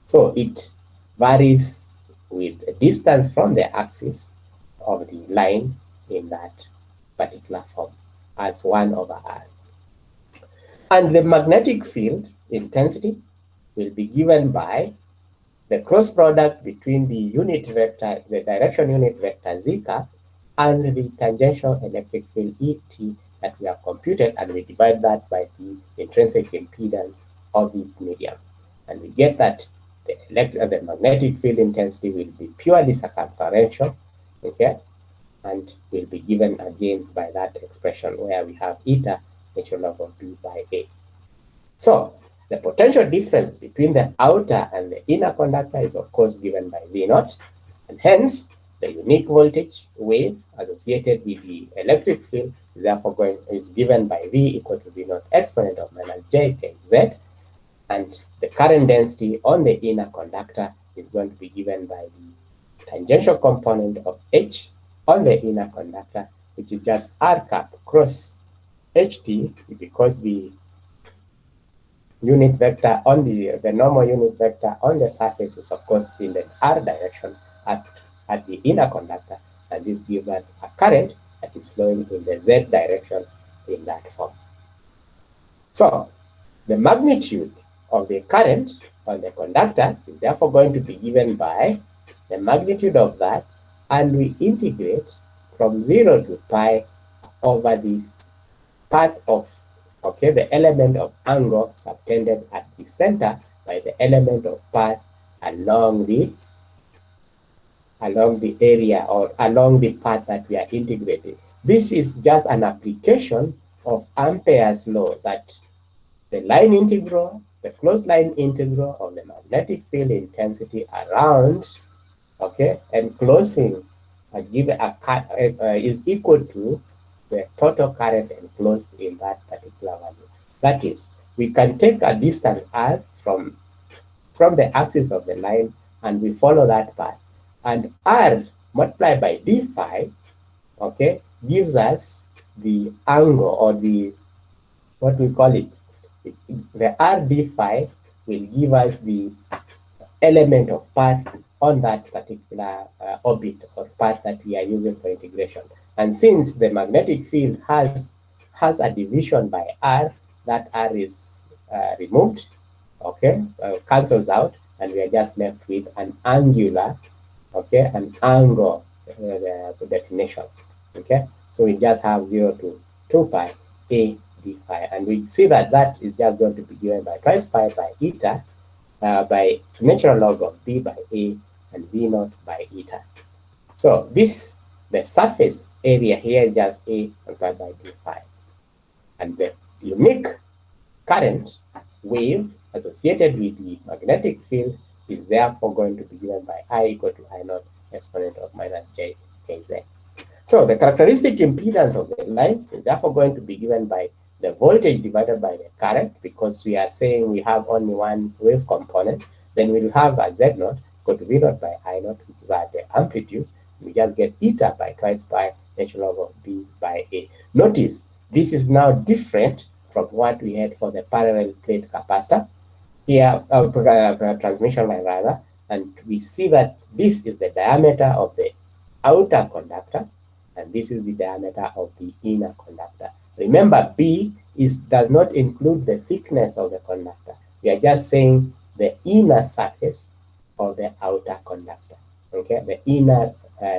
So it varies with the distance from the axis of the line in that particular form as 1 over R. And the magnetic field intensity will be given by the cross product between the unit vector, the direction unit vector z cap, and the tangential electric field ET that we have computed, and we divide that by the intrinsic impedance of the medium. And we get that the magnetic field intensity will be purely circumferential, okay, and will be given again by that expression where we have eta natural log of B by A. So the potential difference between the outer and the inner conductor is of course given by V naught, and hence the unique voltage wave associated with the electric field is therefore is given by V equal to V naught exponent of minus j k z, and the current density on the inner conductor is going to be given by the tangential component of H on the inner conductor, which is just R cap cross HT, because the unit vector on the normal unit vector on the surface is of course in the R direction at the inner conductor, and this gives us a current that is flowing in the Z direction in that form. So the magnitude of the current on the conductor is therefore going to be given by the magnitude of that, and we integrate from 0 to pi over these parts of, okay, the element of angle subtended at the center by the element of path along the area or along the path that we are integrating. This is just an application of Ampere's law, that the line integral, the closed line integral of the magnetic field intensity around, okay, enclosing is equal to the total current enclosed in that particular value. That is, we can take a distance r from the axis of the line, and we follow that path, and r multiplied by d phi, okay, gives us the angle, or the, what we call it, the r d phi will give us the element of path on that particular orbit or path that we are using for integration. And since the magnetic field has a division by R, that R is removed, okay, cancels out, and we are just left with an angular, okay, an angle definition, okay. So we just have 0 to 2 pi a d phi, and we see that that is just going to be given by twice pi by eta by natural log of b by a and v naught by eta. So this, the surface area here is just a multiplied by d phi, and the unique current wave associated with the magnetic field is therefore going to be given by I equal to I naught exponent of minus j kz. So the characteristic impedance of the line is therefore going to be given by the voltage divided by the current, because we are saying we have only one wave component. Then we'll have a z naught equal to v naught by I naught, which is at the amplitudes. We just get eta by twice pi natural log of b by a. Notice this is now different from what we had for the parallel plate capacitor here, transmission line rather, and we see that this is the diameter of the outer conductor, and this is the diameter of the inner conductor. Remember, B does not include the thickness of the conductor. We are just saying the inner surface of the outer conductor, okay, the inner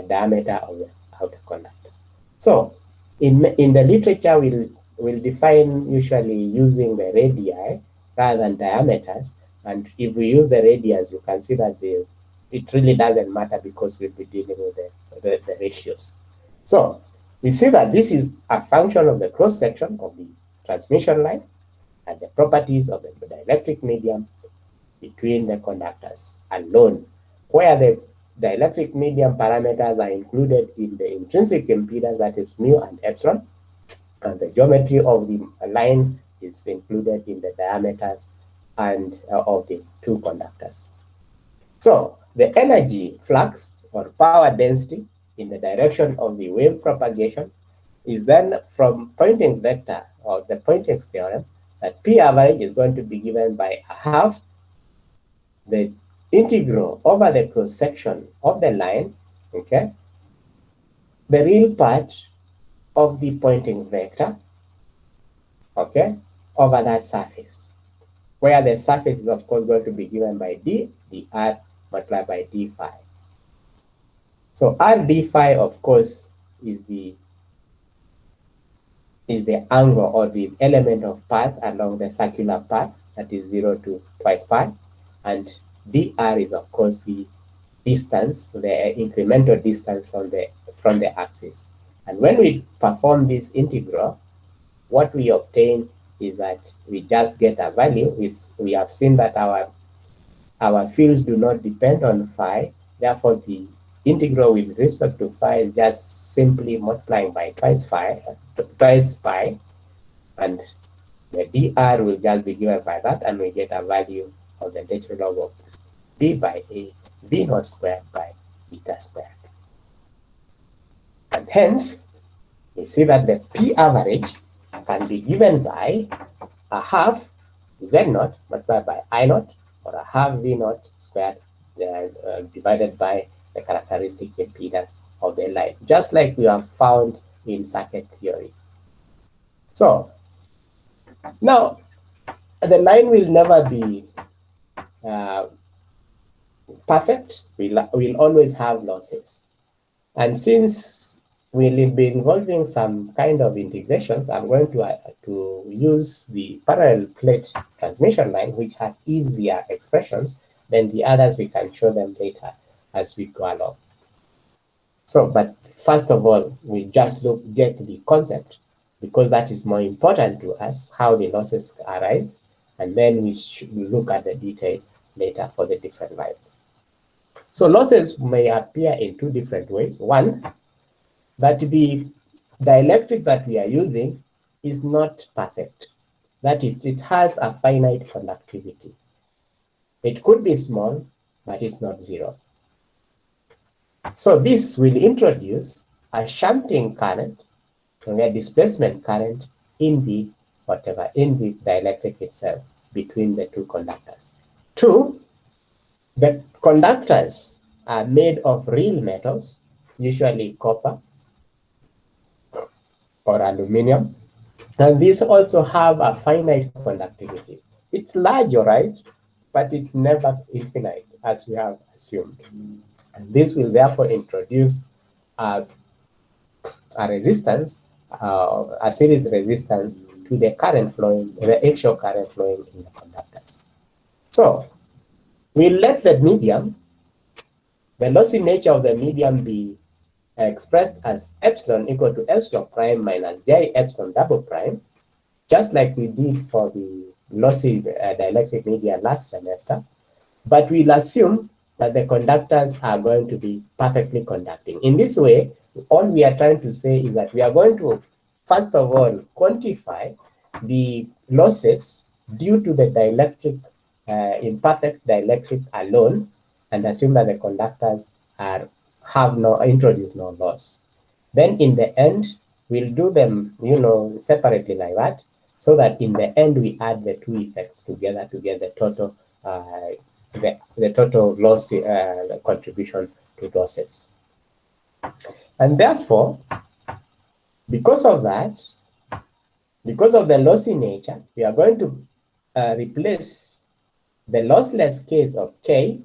diameter of the outer conductor. So in the literature, we'll define usually using the radii rather than diameters, and if we use the radians, you can see that it really doesn't matter because we'll be dealing with the ratios. So we see that this is a function of the cross section of the transmission line and the properties of the dielectric medium between the conductors alone, where the dielectric medium parameters are included in the intrinsic impedance, that is mu and epsilon, and the geometry of the line is included in the diameters and of the two conductors. So the energy flux or power density in the direction of the wave propagation is then from Poynting's vector or the Poynting's theorem that P average is going to be given by a half the integral over the cross section of the line, okay, the real part of the Poynting's vector, okay, over that surface, where the surface is of course going to be given by d dr multiplied by d phi. So r d phi of course is the angle or the element of path along the circular path, that is 0 to twice pi, and dr is of course the distance, the incremental distance from the axis. And when we perform this integral, what we obtain is that we just get a value. We have seen that our fields do not depend on phi, therefore the integral with respect to phi is just simply multiplying by twice pi, and the dr will just be given by that, and we get a value of the natural log of b by a v naught squared by beta squared. And hence, we see that the P average can be given by a half Z naught multiplied by I naught, or a half V naught squared divided by the characteristic impedance of the line, just like we have found in circuit theory. So now the line will never be perfect. We'll always have losses. And since we'll be involving some kind of integrations, I'm going to use the parallel plate transmission line, which has easier expressions than the others. We can show them later as we go along. So, but first of all, we just get the concept, because that is more important to us, how the losses arise, and then we should look at the detail later for the different lines. So losses may appear in two different ways. One, that the dielectric that we are using is not perfect, that it has a finite conductivity. It could be small, but it's not zero. So this will introduce a shunting current, a displacement current in the dielectric itself between the two conductors. Two, the conductors are made of real metals, usually copper, or aluminum. And these also have a finite conductivity. It's large, all right, but it's never infinite, as we have assumed. And this will therefore introduce a resistance, a series resistance to the current flowing, the actual current flowing in the conductors. So we let the medium, the lossy nature of the medium be expressed as epsilon equal to epsilon prime minus j epsilon double prime, just like we did for the lossy dielectric media last semester. But we'll assume that the conductors are going to be perfectly conducting. In this way, all we are trying to say is that we are going to, first of all, quantify the losses due to the dielectric, imperfect dielectric alone, and assume that the conductors introduce no loss. Then in the end, we'll do them, separately like that, so that in the end we add the two effects together to get the total the total loss contribution to losses. And therefore, because of that, because of the lossy nature, we are going to replace the lossless case of K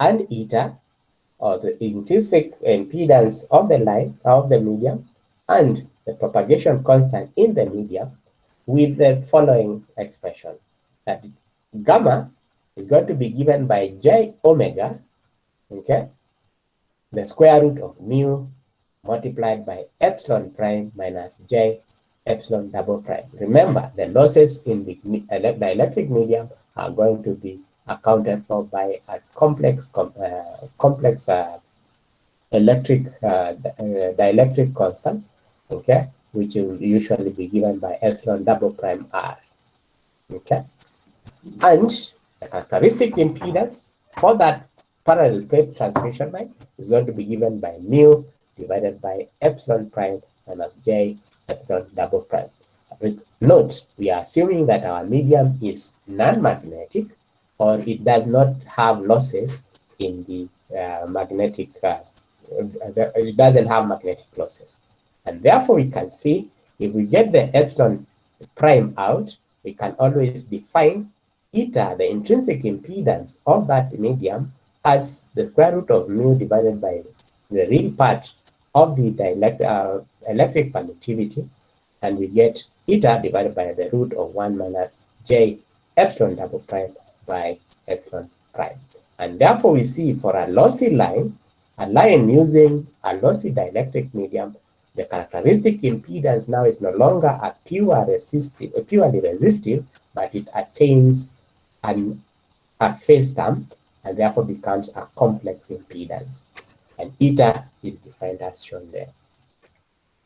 and eta, or the intrinsic impedance of the line, of the medium, and the propagation constant in the medium, with the following expression, that gamma is going to be given by j omega, okay, the square root of mu multiplied by epsilon prime minus j epsilon double prime. Remember, the losses in the dielectric medium are going to be accounted for by a complex dielectric constant, okay, which will usually be given by epsilon double prime r, okay. And the characteristic impedance for that parallel plate transmission line is going to be given by mu divided by epsilon prime minus j epsilon double prime. Note, we are assuming that our medium is non-magnetic, or it does not have losses in the magnetic, it doesn't have magnetic losses. And therefore we can see, if we get the epsilon prime out, we can always define eta, the intrinsic impedance of that medium, as the square root of mu divided by the real part of the electric conductivity, and we get eta divided by the root of 1 minus j epsilon double prime by epsilon prime. And therefore we see for a lossy line, a line using a lossy dielectric medium, the characteristic impedance now is no longer a purely resistive, but it attains a phase term, and therefore becomes a complex impedance. And eta is defined as shown there.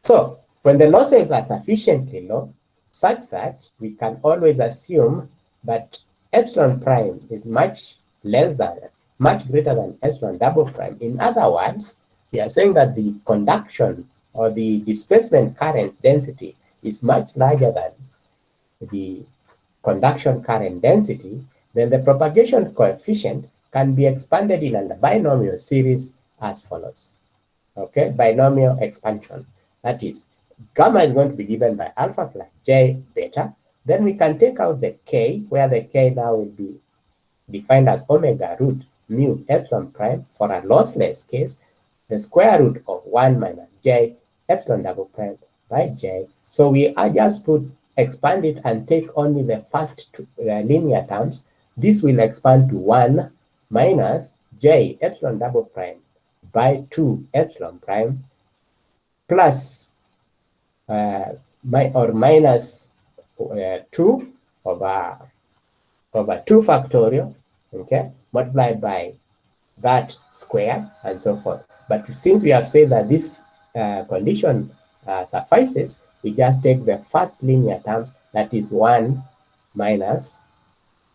So when the losses are sufficiently low, such that we can always assume that epsilon prime is much greater than epsilon double prime. In other words, we are saying that the conduction or the displacement current density is much larger than the conduction current density, then the propagation coefficient can be expanded in a binomial series as follows. Okay, binomial expansion. That is, gamma is going to be given by alpha plus j beta. Then we can take out the k, where the k now will be defined as omega root mu epsilon prime for a lossless case, the square root of 1 minus j epsilon double prime by j. So we are just expand it and take only the first two linear terms. This will expand to 1 minus j epsilon double prime by 2 epsilon prime plus minus 2 over 2 factorial, okay, multiplied by that square and so forth. But since we have said that this condition suffices, we just take the first linear terms, that is 1 minus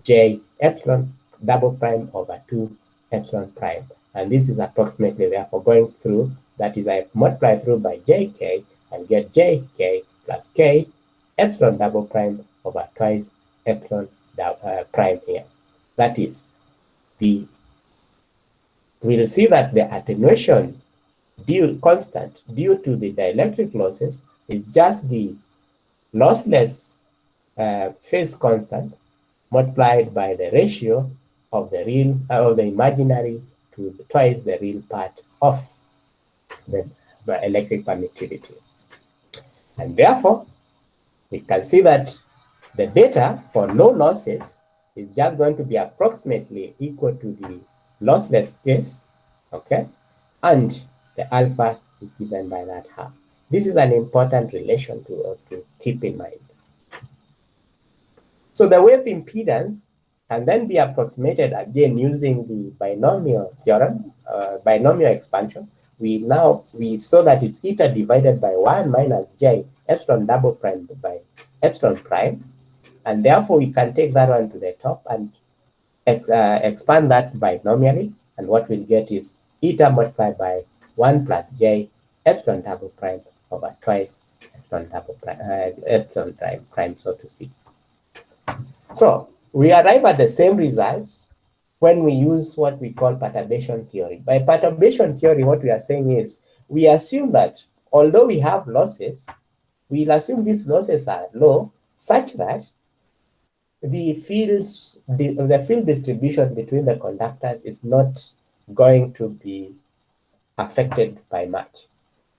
j epsilon double prime over 2 epsilon prime. And this is approximately, therefore, going through, that is, I multiply through by jk and get jk plus k epsilon double prime over twice epsilon prime here. That is, we'll see that the attenuation constant due to the dielectric losses is just the lossless phase constant multiplied by the ratio of the real or the imaginary to twice the real part of the electric permittivity. And therefore, we can see that the beta for low losses is just going to be approximately equal to the lossless case, okay? And the alpha is given by that half. This is an important relation to keep in mind. So the wave impedance can then be approximated again using the binomial theorem, binomial expansion. We saw that it's eta divided by 1 minus j epsilon double prime by epsilon prime. And therefore, we can take that one to the top and expand that binomially. And what we'll get is eta multiplied by 1 plus j epsilon double prime over twice epsilon double prime, epsilon prime, so to speak. So we arrive at the same results when we use what we call perturbation theory. By perturbation theory, what we are saying is we assume that although we have losses, we'll assume these losses are low such that the field distribution between the conductors is not going to be affected by much.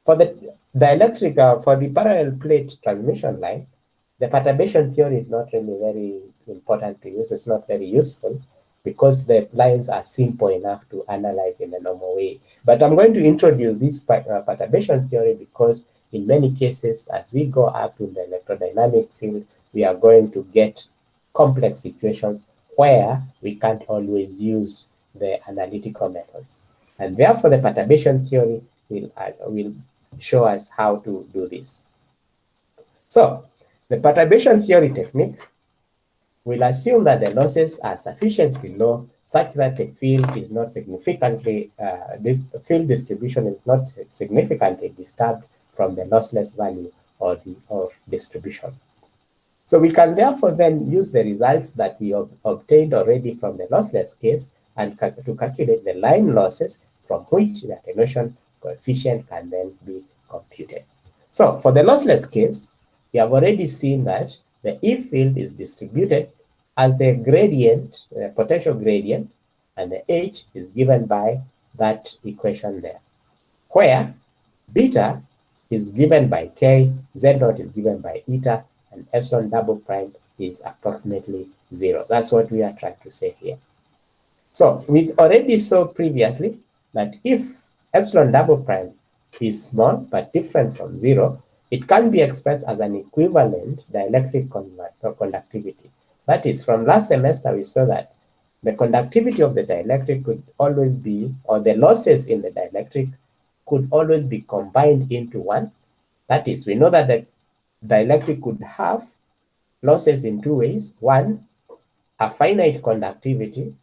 For the dielectric, for the parallel plate transmission line, the perturbation theory is not really very important to use. It's not very useful because the lines are simple enough to analyze in a normal way. But I'm going to introduce this perturbation theory because in many cases, as we go up in the electrodynamic field, we are going to get complex situations where we can't always use the analytical methods. And therefore, the perturbation theory will show us how to do this. So, the perturbation theory technique will assume that the losses are sufficiently low such that the field is not significantly, the field distribution is not significantly disturbed from the lossless value or distribution. So we can therefore then use the results that we obtained already from the lossless case and to calculate the line losses from which the attenuation coefficient can then be computed. So for the lossless case, we have already seen that the E field is distributed as the gradient, the potential gradient, and the H is given by that equation there, where beta is given by K, Z naught is given by eta, and epsilon double prime is approximately 0. That's what we are trying to say here. So we already saw previously that if epsilon double prime is small but different from 0, it can be expressed as an equivalent dielectric conductivity. That is, from last semester, we saw that the conductivity of the dielectric could always be, or the losses in the dielectric could always be combined into one. That is, we know that the dielectric could have losses in two ways. One, a finite conductivity,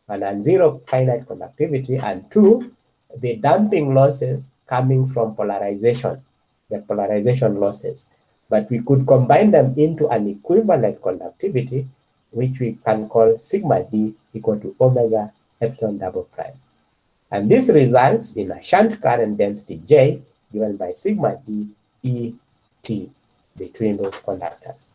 a non-zero finite conductivity, and two, the damping losses coming from polarization, the polarization losses. But we could combine them into an equivalent conductivity, which we can call sigma d equal to omega epsilon double prime. And this results in a shunt current density J given by sigma d E T between those conductors.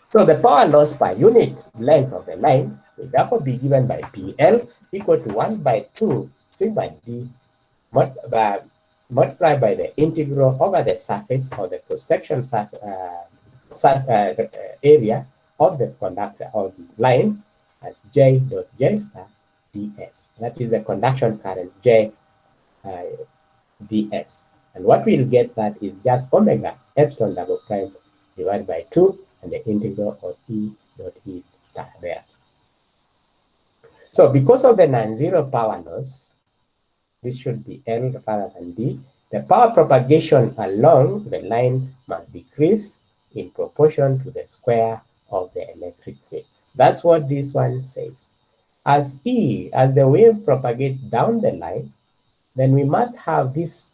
So the power loss per unit length of the line will therefore be given by PL equal to 1 by 2 sigma d multiplied by the integral over the surface or the cross-section area of the conductor or the line as J dot J star ds. That is the conduction current J ds. And what we'll get that is just omega epsilon double prime divided by 2 and the integral of E dot E star there. So because of the non-zero power loss, this should be L rather than D, the power propagation along the line must decrease in proportion to the square of the electric field. That's what this one says. As the wave propagates down the line, then we must have this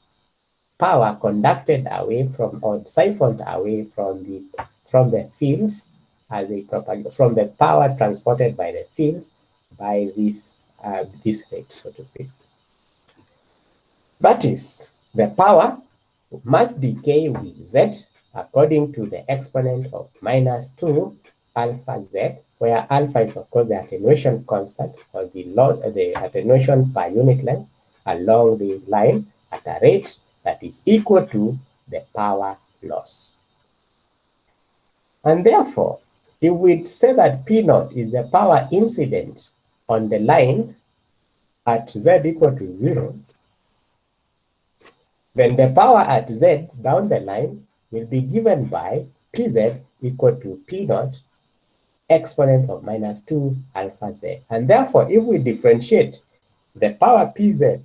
power conducted away from or siphoned away from the fields as they propagate, from the power transported by the fields by this rate, so to speak. That is, the power must decay with Z according to the exponent of minus 2 alpha Z, where alpha is of course the attenuation constant or the attenuation per unit length along the line at a rate that is equal to the power loss. And therefore, if we say that P naught is the power incident on the line at Z equal to 0, then the power at Z down the line will be given by Pz equal to P naught exponent of minus 2 alpha Z. And therefore, if we differentiate the power Pz,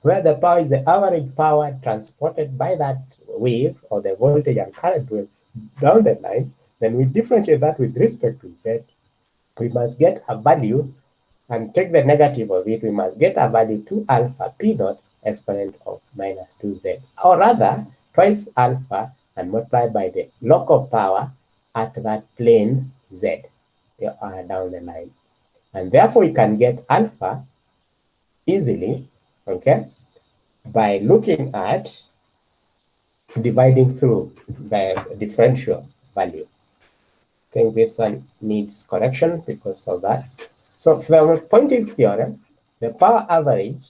where the power is the average power transported by that wave or the voltage and current wave down the line, then we differentiate that with respect to Z. We must get a value and take the negative of it. We must get a value 2 alpha P naught exponent of minus 2Z, or rather twice alpha and multiply by the local power at that plane Z down the line. And therefore we can get alpha easily, okay, by looking at dividing through the differential value. I think this one needs correction because of that. So from Poynting's theorem, the power average,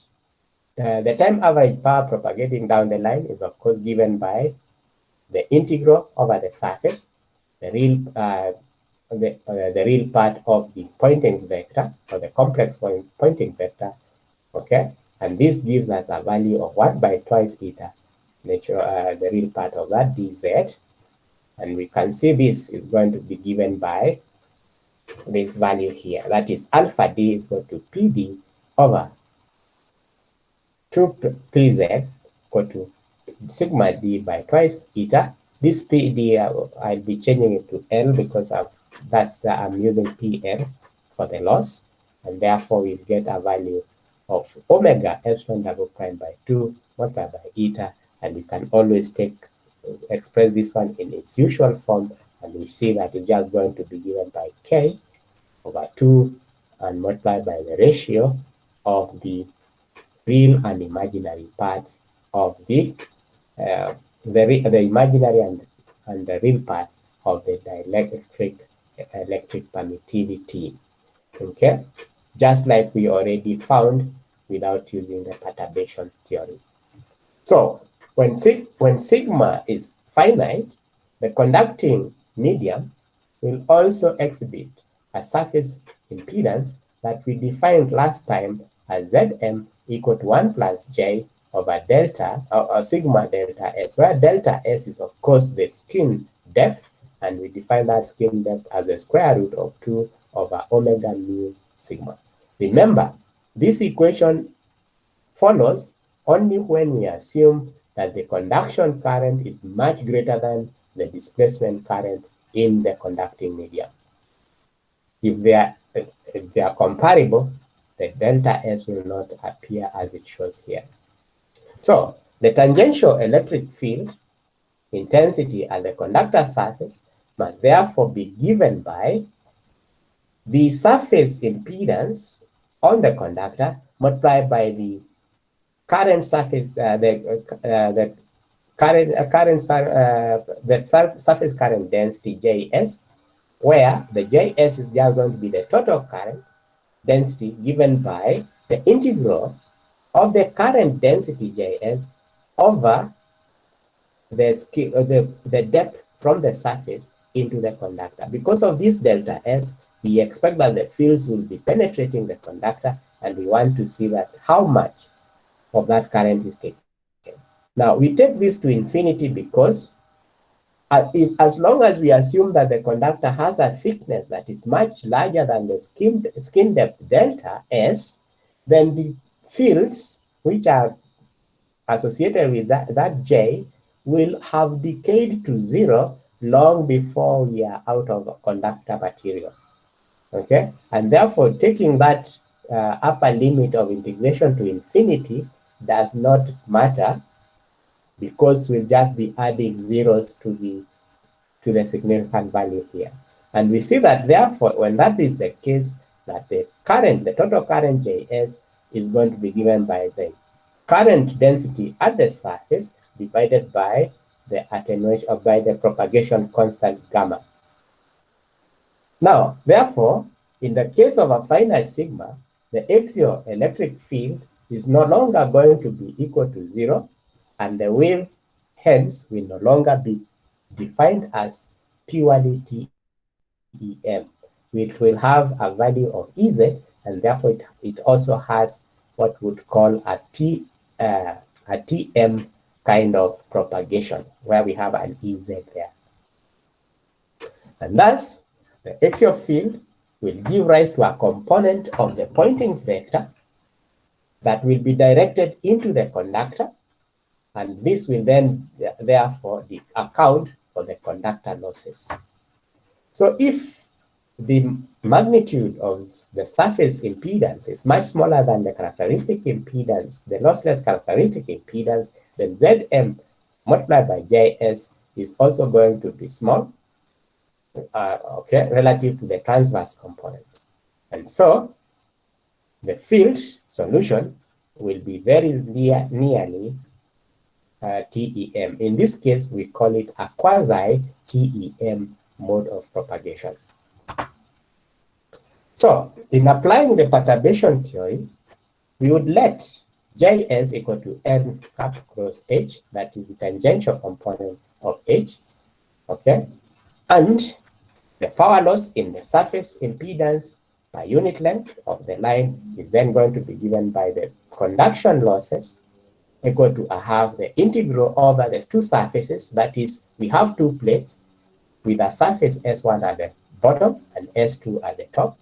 the time average power propagating down the line is of course given by the integral over the surface, the real part of the Poynting's vector or the complex Poynting vector, okay, and this gives us a value of 1 by twice eta, the real part of that dz, and we can see this is going to be given by this value here, that is alpha d is equal to pd over 2pz equal to sigma d by twice eta. This pd I'll be changing it to L because I'm using PL for the loss, and therefore we'll get a value of omega epsilon double prime by 2 multiplied by eta, and we can always express this one in its usual form, and we see that it's just going to be given by k over 2 and multiplied by the ratio of the real and imaginary parts of the imaginary and the real parts of the dielectric electric permittivity, okay, just like we already found without using the perturbation theory. So when sigma is finite, the conducting medium will also exhibit a surface impedance that we defined last time as Zm equal to 1 plus j over delta or sigma delta s, where delta s is of course the skin depth, and we define that skin depth as the square root of 2 over omega mu sigma. Remember, this equation follows only when we assume that the conduction current is much greater than the displacement current in the conducting medium. If they are comparable, the delta S will not appear as it shows here. So the tangential electric field intensity at the conductor surface must therefore be given by the surface impedance on the conductor multiplied by the current surface, the surface current density Js, where the Js is just going to be the total current density given by the integral of the current density Js over the depth from the surface into the conductor. Because of this delta S, we expect that the fields will be penetrating the conductor, and we want to see that how much of that current is taken. Now we take this to infinity because as long as we assume that the conductor has a thickness that is much larger than the skin depth delta S, then the fields which are associated with that J will have decayed to 0 long before we are out of conductor material. Okay, and therefore taking that upper limit of integration to infinity does not matter, because we'll just be adding zeros to the significant value here. And we see that therefore, when that is the case, that the total current Js is going to be given by the current density at the surface divided by the attenuation or by the propagation constant gamma. Now, therefore, in the case of a finite sigma, the axial electric field is no longer going to be equal to 0, and the wave hence will no longer be defined as purely TEM, which will have a value of Ez, and therefore it also has what would call a TM kind of propagation, where we have an Ez there. And thus, the axial field will give rise to a component of the Poynting vector that will be directed into the conductor, and this will then therefore account for the conductor losses. So if the magnitude of the surface impedance is much smaller than the characteristic impedance, the lossless characteristic impedance, then Zm multiplied by Js is also going to be small, relative to the transverse component. And so the field solution will be very nearly TEM. In this case, we call it a quasi-TEM mode of propagation. So in applying the perturbation theory, we would let Js equal to n cap cross h, that is the tangential component of h, okay? And the power loss in the surface impedance per unit length of the line is then going to be given by the conduction losses equal to half the integral over the two surfaces. That is, we have two plates with a surface S1 at the bottom and S2 at the top.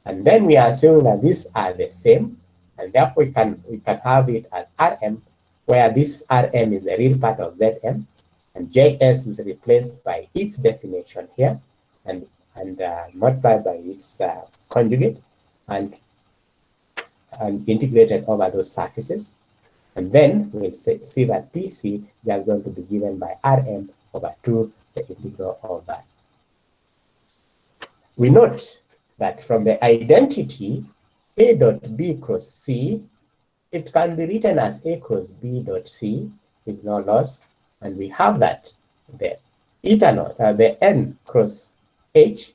And then we are assuming that these are the same, and therefore we can have it as Rm, where this Rm is the real part of Zm, and Js is replaced by its definition here, and multiplied by its conjugate, and integrated over those surfaces. And then we'll see that Pc is going to be given by Rm over 2, the integral of that. We note that from the identity A dot B cross C, it can be written as A cross B dot C with no loss. And we have that the eta naught, the N cross H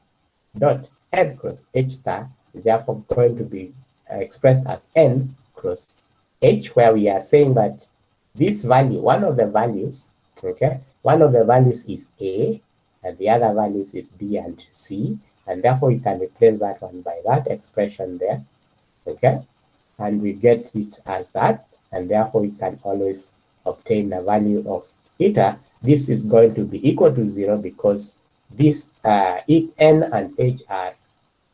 dot N cross H star is therefore going to be expressed as N cross H, where we are saying that this value, one of the values, okay, one of the values is A, and the other values is B and C, and therefore you can replace that one by that expression there, okay, and we get it as that, and therefore we can always obtain the value of eta. This is going to be equal to 0 because this N and H are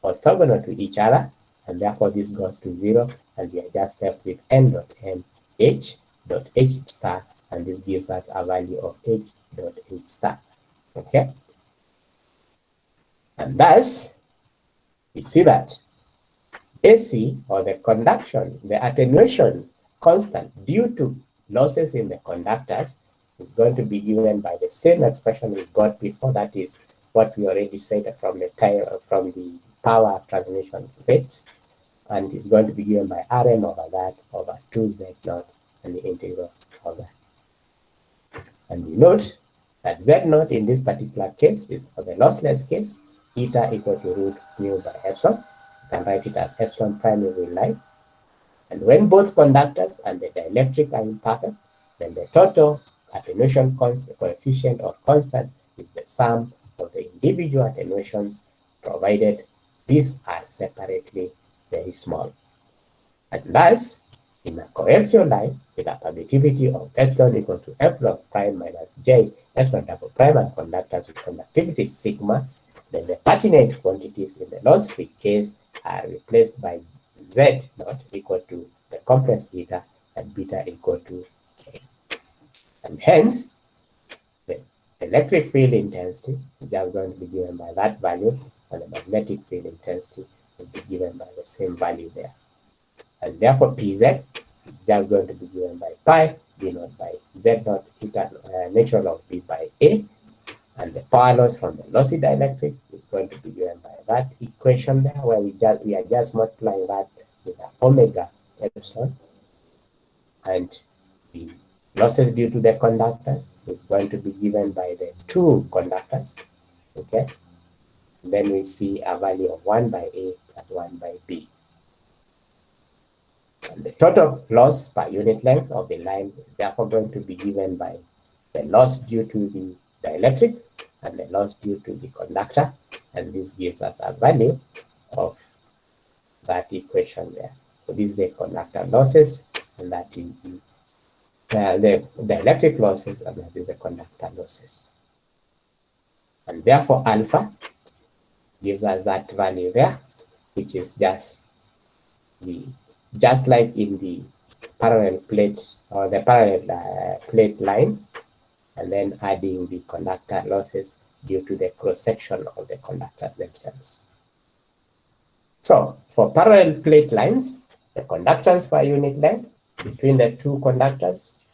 orthogonal to each other, and therefore this goes to 0, and we are just left with N dot N H dot H star, and this gives us a value of H dot H star, okay? And thus, we see that AC, or the conduction, the attenuation constant due to losses in the conductors, is going to be given by the same expression we got before. That is what we already said from the power transmission rates, and is going to be given by Rm over that over 2Z0 and the integral of that. And we note that Z0 in this particular case is for the lossless case, eta equal to root mu by epsilon. You can write it as epsilon prime in real life. And when both conductors and the dielectric are imperfect, then the total attenuation coefficient or constant is the sum of the individual attenuations, provided these are separately very small. And thus, in a coaxial line with a permittivity of epsilon equals to epsilon prime minus j epsilon double prime and conductors with conductivity sigma, then the pertinent quantities in the loss-free case are replaced by Z naught equal to the complex beta and beta equal to K. And hence, the electric field intensity is just going to be given by that value, and the magnetic field intensity will be given by the same value there. And therefore, Pz is just going to be given by pi, B naught by Z naught, eta, natural log B by A. And the power loss from the lossy dielectric is going to be given by that equation there, where we are just multiplying that with an omega epsilon, and we losses due to the conductors is going to be given by the two conductors, okay? Then we see a value of 1 by A plus 1 by B. And the total loss per unit length of the line is therefore going to be given by the loss due to the dielectric and the loss due to the conductor. And this gives us a value of that equation there. So this is the conductor losses, and that is the dielectric losses, and that is the conductor losses. And therefore alpha gives us that value there, which is just like in the parallel plate or the parallel plate line, and then adding the conductor losses due to the cross section of the conductors themselves. So for parallel plate lines, the conductance per unit length between the two conductors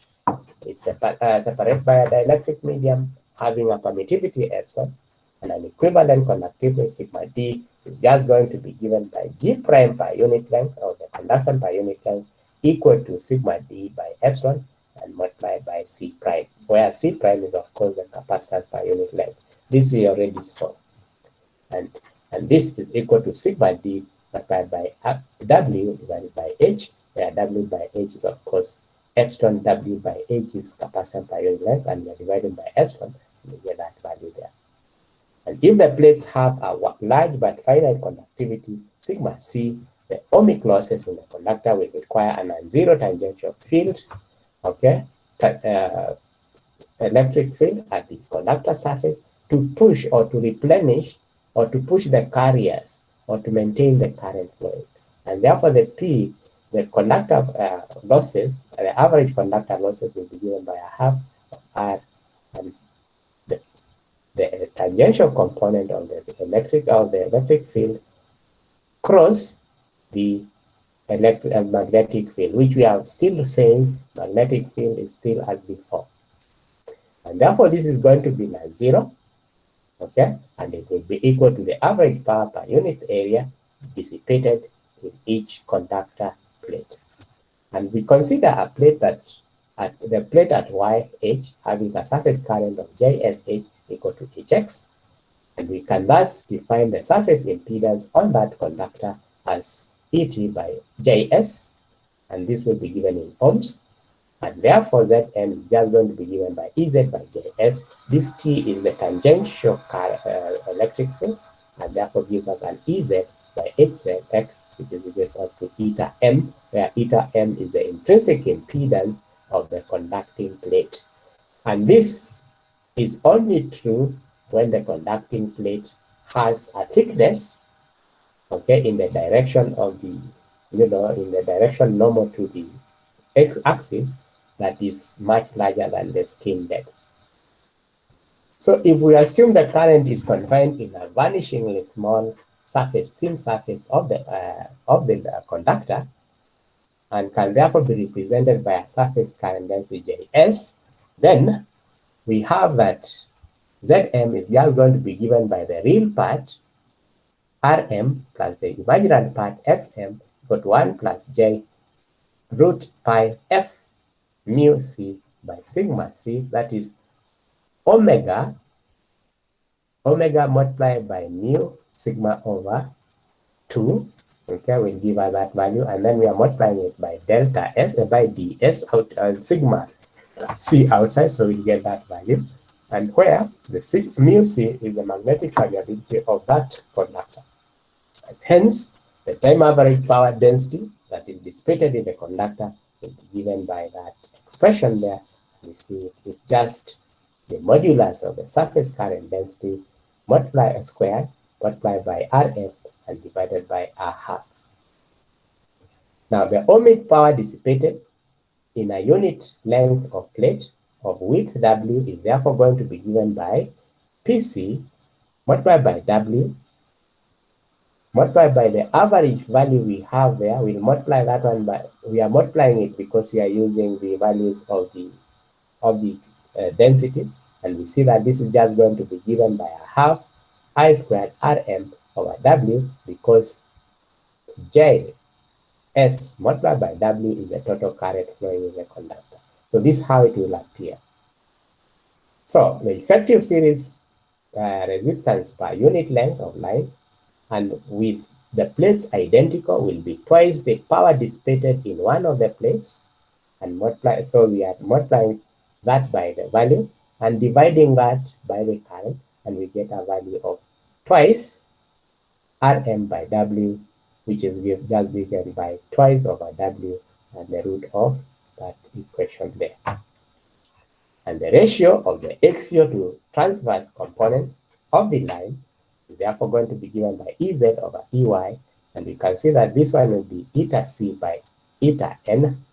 is separated by a dielectric medium having a permittivity epsilon, and an equivalent conductivity sigma d is just going to be given by G prime per unit length, or the conduction per unit length, equal to sigma d by epsilon and multiplied by C prime, where C prime is of course the capacitance per unit length. This we already saw. And this is equal to sigma d multiplied by W divided by H, where W by H is of course epsilon, W by H is capacitance per unit length, and we are dividing by epsilon, and we get that value there. And if the plates have a large but finite conductivity, sigma C, the ohmic losses in the conductor will require a non-zero tangential field, okay, electric field at the conductor surface to push or to replenish or to push the carriers or to maintain the current flow. And therefore the P, the conductor losses, the average conductor losses will be given by a half of R, and the tangential component of the electric field cross the magnetic field, which we are still saying magnetic field is still as before. And therefore this is going to be non-zero, okay? And it will be equal to the average power per unit area dissipated in each conductor plate. And we consider a plate that the plate at YH having a surface current of JSH equal to HX, and we can thus define the surface impedance on that conductor as ET by JS, and this will be given in ohms, and therefore Zn is just going to be given by Ez by Js. This T is the tangential electric field, and therefore gives us an Ez by Hx, which is equal to eta m, where eta m is the intrinsic impedance of the conducting plate. And this is only true when the conducting plate has a thickness, okay, in the direction of the, in the direction normal to the x-axis that is much larger than the skin depth. So if we assume the current is confined in a vanishingly small surface, thin surface of the conductor, and can therefore be represented by a surface current density Js, then we have that Zm is just going to be given by the real part Rm plus the imaginary part Xm equal to 1 plus J root pi F mu C by sigma C, that is omega multiplied by mu sigma over 2, okay, will give us that value, and then we are multiplying it by delta S by ds out sigma C outside, so we get that value, and where the mu C is the magnetic permeability of that conductor. And hence, the time average power density that is dissipated in the conductor will be given by that expression there. We see it's just the modulus of the surface current density multiplied squared, multiplied by Rf, and divided by R half. Now, the ohmic power dissipated in a unit length of plate of width W is therefore going to be given by Pc multiplied by W multiplied by the average value we have there. We'll multiply that one by, we are multiplying it because we are using the values of the densities, and we see that this is just going to be given by a half I squared Rm over W, because Js multiplied by W is the total current flowing in the conductor. So this is how it will appear. So the effective series resistance per unit length of line, and with the plates identical, will be twice the power dissipated in one of the plates, and multiply. So we are multiplying that by the value and dividing that by the current, and we get a value of twice Rm by W, which is just given by twice over W and the root of that equation there. And the ratio of the axial to transverse components of the line is therefore going to be given by Ez over Ey, and we can see that this one will be eta C by eta N.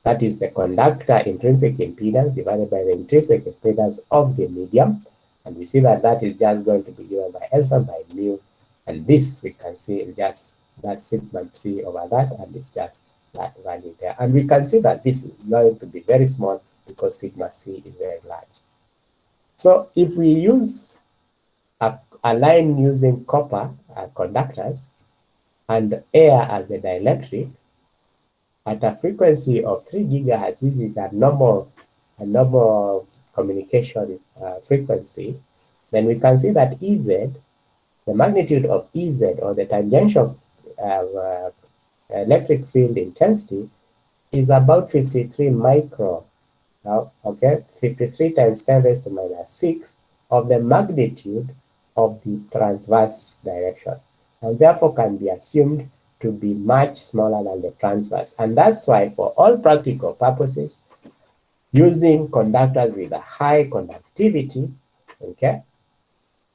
That is the conductor intrinsic impedance divided by the intrinsic impedance of the medium. And we see that that is just going to be given by alpha by mu. And this we can see is just that sigma C over that, and it's just that value there. And we can see that this is going to be very small because sigma C is very large. So if we use a line using copper conductors and air as the dielectric, at a frequency of 3 gigahertz, this is a normal communication frequency, then we can see that Ez, the magnitude of Ez, or the tangential electric field intensity, is about 53 micro. Now, okay, 53 times 10 raised to minus 6 of the magnitude of the transverse direction, and therefore can be assumed to be much smaller than the transverse. And that's why, for all practical purposes, using conductors with a high conductivity, okay,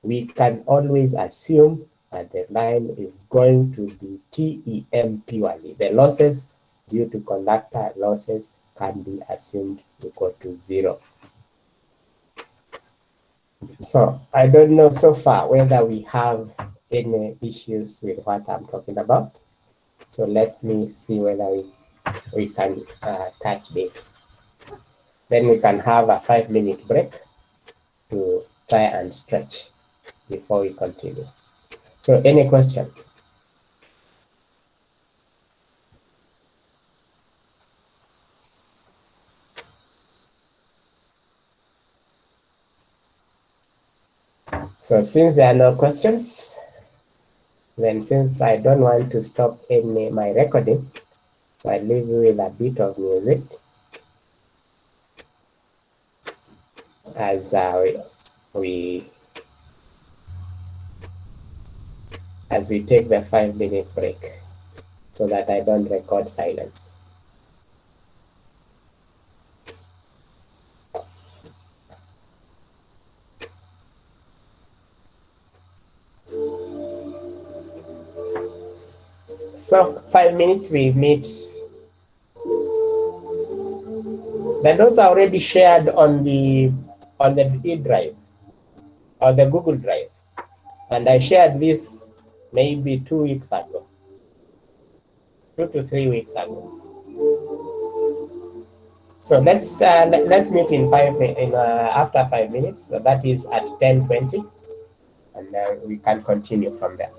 we can always assume that the line is going to be TEM purely. The losses due to conductor losses can be assumed equal to 0. So I don't know so far whether we have any issues with what I'm talking about. So let me see whether we can touch this. Then we can have a 5-minute break to try and stretch before we continue. So any question? So since there are no questions, then since I don't want to stop my recording, so I leave you with a bit of music as we take the 5-minute break, so that I don't record silence. So 5 minutes we meet. The notes are already shared on the E drive or the Google Drive, and I shared this maybe 2 weeks ago, 2 to 3 weeks ago. So let's meet in after 5 minutes. So that is at 10:20, and we can continue from there.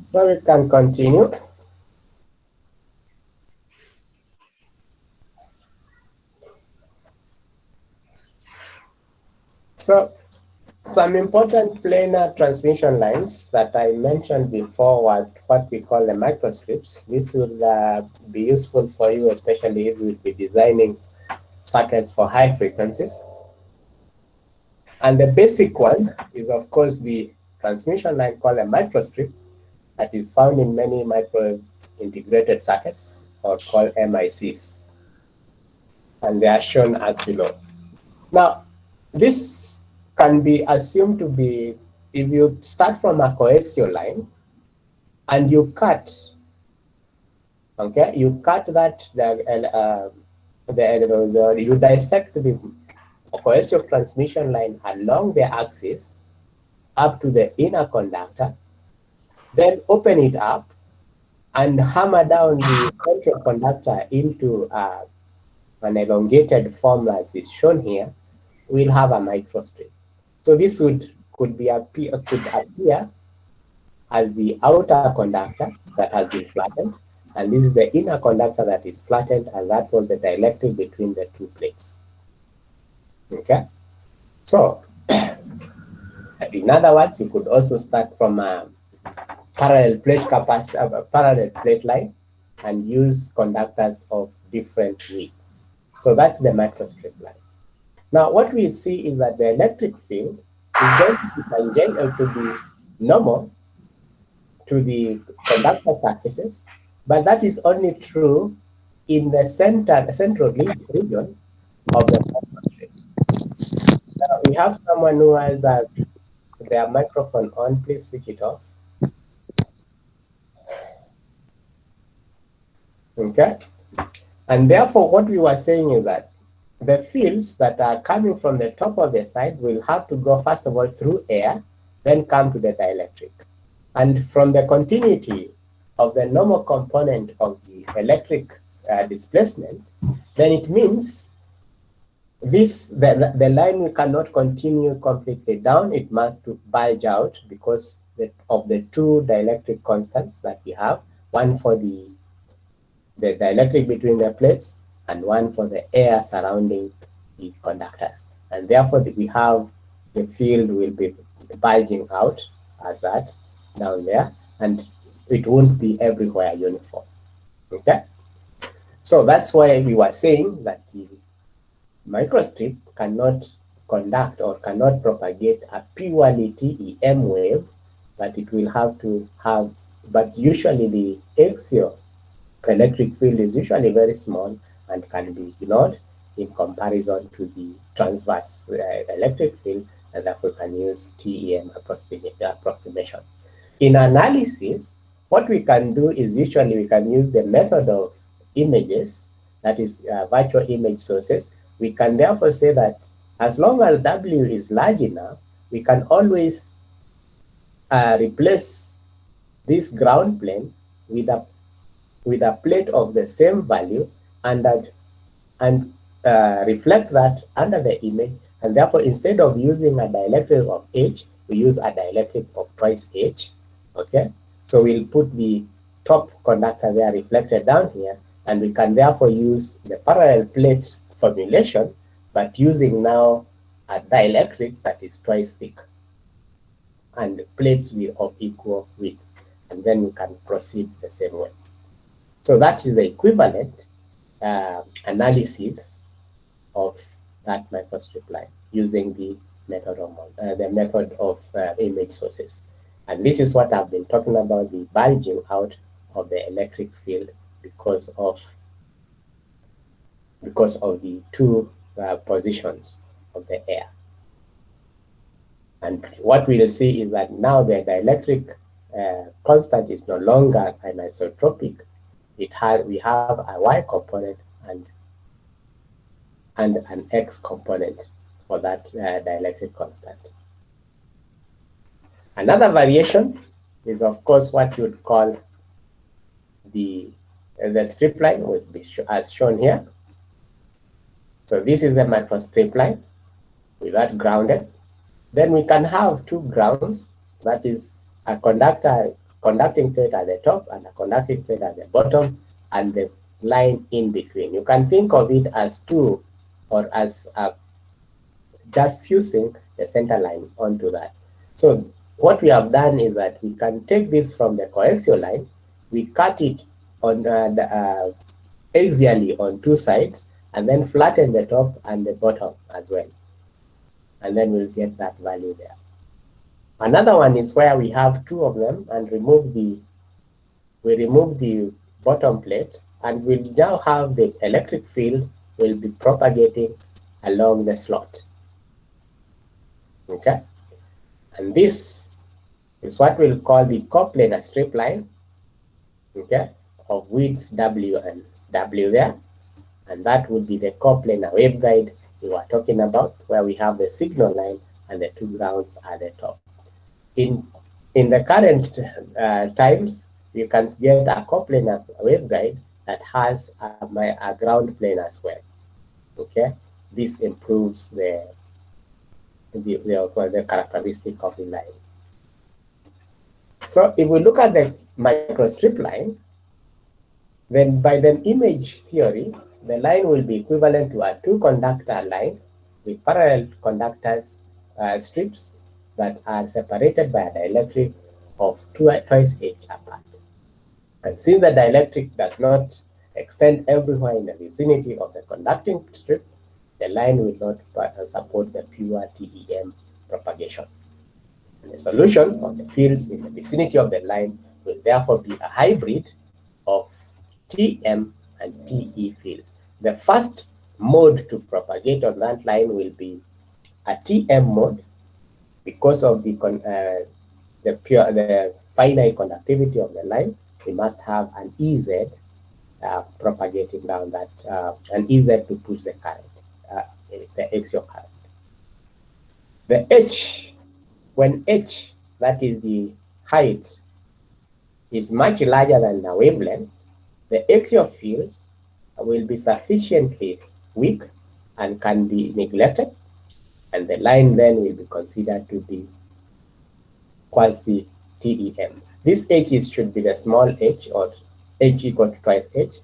So we can continue. So some important planar transmission lines that I mentioned before were what we call the microstrips. This will be useful for you, especially if you will be designing circuits for high frequencies. And the basic one is, of course, the transmission line called a microstrip that is found in many micro integrated circuits, or called MICs. And they are shown as below. Now, this can be assumed to be, if you start from a coaxial line and you cut, okay, you cut that, you dissect the coaxial transmission line along the axis up to the inner conductor, then open it up and hammer down the central conductor into an elongated form as is shown here, we'll have a microstrip. So this could appear as the outer conductor that has been flattened, and this is the inner conductor that is flattened, and that was the dielectric between the two plates. Okay, so in other words, you could also start from a parallel plate line and use conductors of different widths. So that's the microstrip line. Now, what we see is that the electric field is going to be tangential to the normal to the conductor surfaces, but that is only true in the central region of the microstrip. Now, we have someone who has their microphone on. Please switch it off. Okay, and therefore what we were saying is that the fields that are coming from the top of the side will have to go first of all through air, then come to the dielectric. And from the continuity of the normal component of the electric displacement, then it means the line cannot continue completely down. It must bulge out because of the two dielectric constants that we have, one for the dielectric between the plates and one for the air surrounding the conductors. And therefore we have the field will be bulging out as that down there, and it won't be everywhere uniform. Okay, so that's why we were saying that the microstrip cannot conduct or cannot propagate a purely TEM wave, but it will have to have, but usually the axial electric field is usually very small and can be ignored in comparison to the transverse electric field, and therefore can use TEM approximation. In analysis, what we can do is usually we can use the method of images, that is virtual image sources. We can therefore say that as long as W is large enough, we can always replace this ground plane with a plate of the same value and reflect that under the image, and therefore instead of using a dielectric of H, we use a dielectric of twice H. Okay, so we'll put the top conductor there reflected down here, and we can therefore use the parallel plate formulation, but using now a dielectric that is twice thick and plates of equal width, and then we can proceed the same way. So that is the equivalent analysis of that microstrip line using the method of image sources. And this is what I've been talking about, the bulging out of the electric field because of the two positions of the air. And what we'll see is that now the dielectric constant is no longer anisotropic. We have a y component and an x component for that dielectric constant. Another variation is, of course, what you'd call the strip line, would be as shown here. So this is a microstrip line with that grounded. Then we can have two grounds, that is a conductor conducting plate at the top and a conducting plate at the bottom, and the line in between. You can think of it as two, or as just fusing the center line onto that. So what we have done is that we can take this from the coaxial line, we cut it on axially on two sides, and then flatten the top and the bottom as well. And then we'll get that value there. Another one is where we have two of them and we remove the bottom plate, and we now have the electric field will be propagating along the slot. Okay, and this is what we'll call the coplanar strip line, okay, of widths W and W there, and that would be the coplanar waveguide we were talking about, where we have the signal line and the two grounds at the top. In the current times, you can get a coplanar waveguide that has a ground plane as well. Okay, this improves the characteristic of the line. So if we look at the microstrip line, then by the image theory, the line will be equivalent to a two-conductor line with parallel conductors strips that are separated by a dielectric of twice h apart. And since the dielectric does not extend everywhere in the vicinity of the conducting strip, the line will not support the pure TEM propagation. And the solution of the fields in the vicinity of the line will therefore be a hybrid of TM and TE fields. The first mode to propagate on that line will be a TM mode because of the finite conductivity of the line. We must have an EZ propagating down that, an EZ to push the current, the axial current. The H, when H, that is the height, is much larger than the wavelength, the axial fields will be sufficiently weak and can be neglected, and the line then will be considered to be quasi-TEM. This H should be the small h, or h equal to twice h,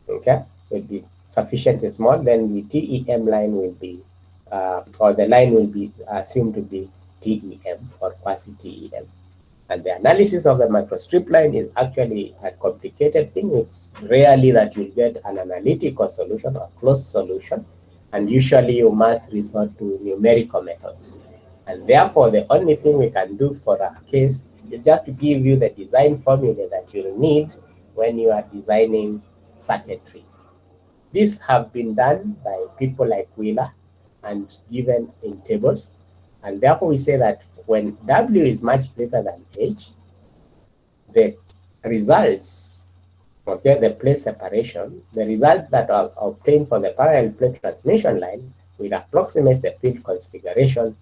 okay, will be sufficiently small, then the TEM line will be, or the line will be assumed to be TEM or quasi-TEM. And the analysis of the microstrip line is actually a complicated thing. It's rarely that you get an analytical solution or closed solution, and usually you must resort to numerical methods. And therefore, the only thing we can do for a case is just to give you the design formula that you'll need when you are designing circuitry. These have been done by people like Wheeler and given in tables. And therefore, we say that when W is much greater than H, the results, okay, the plate separation, the results that are obtained for the parallel plate transmission line will approximate the field configuration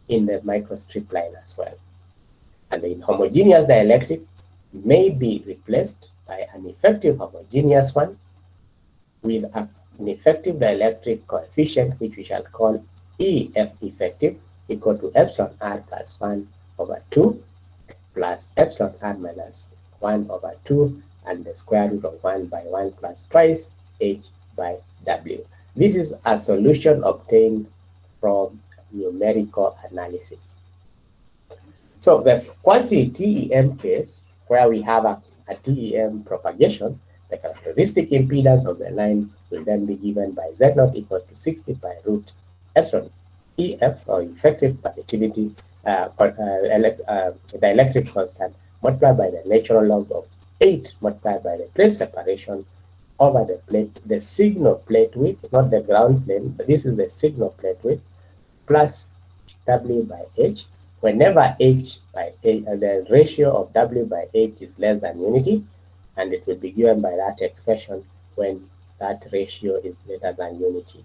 in the microstrip line as well. And the inhomogeneous dielectric may be replaced by an effective homogeneous one with an effective dielectric coefficient, which we shall call EF effective, equal to epsilon r plus 1 over 2 plus epsilon r minus 1 over 2 and the square root of 1 by 1 plus twice h by w. This is a solution obtained from numerical analysis. So the quasi-TEM case, where we have a TEM propagation, the characteristic impedance of the line will then be given by Z0 equal to 60 by root epsilon EF, or effective permittivity, dielectric constant, multiplied by the natural log of 8 multiplied by the plate separation over the plate, the signal plate width, not the ground plane, but this is the signal plate width, plus W by H. Whenever H by H, the ratio of W by H is less than unity, and it will be given by that expression when that ratio is greater than unity.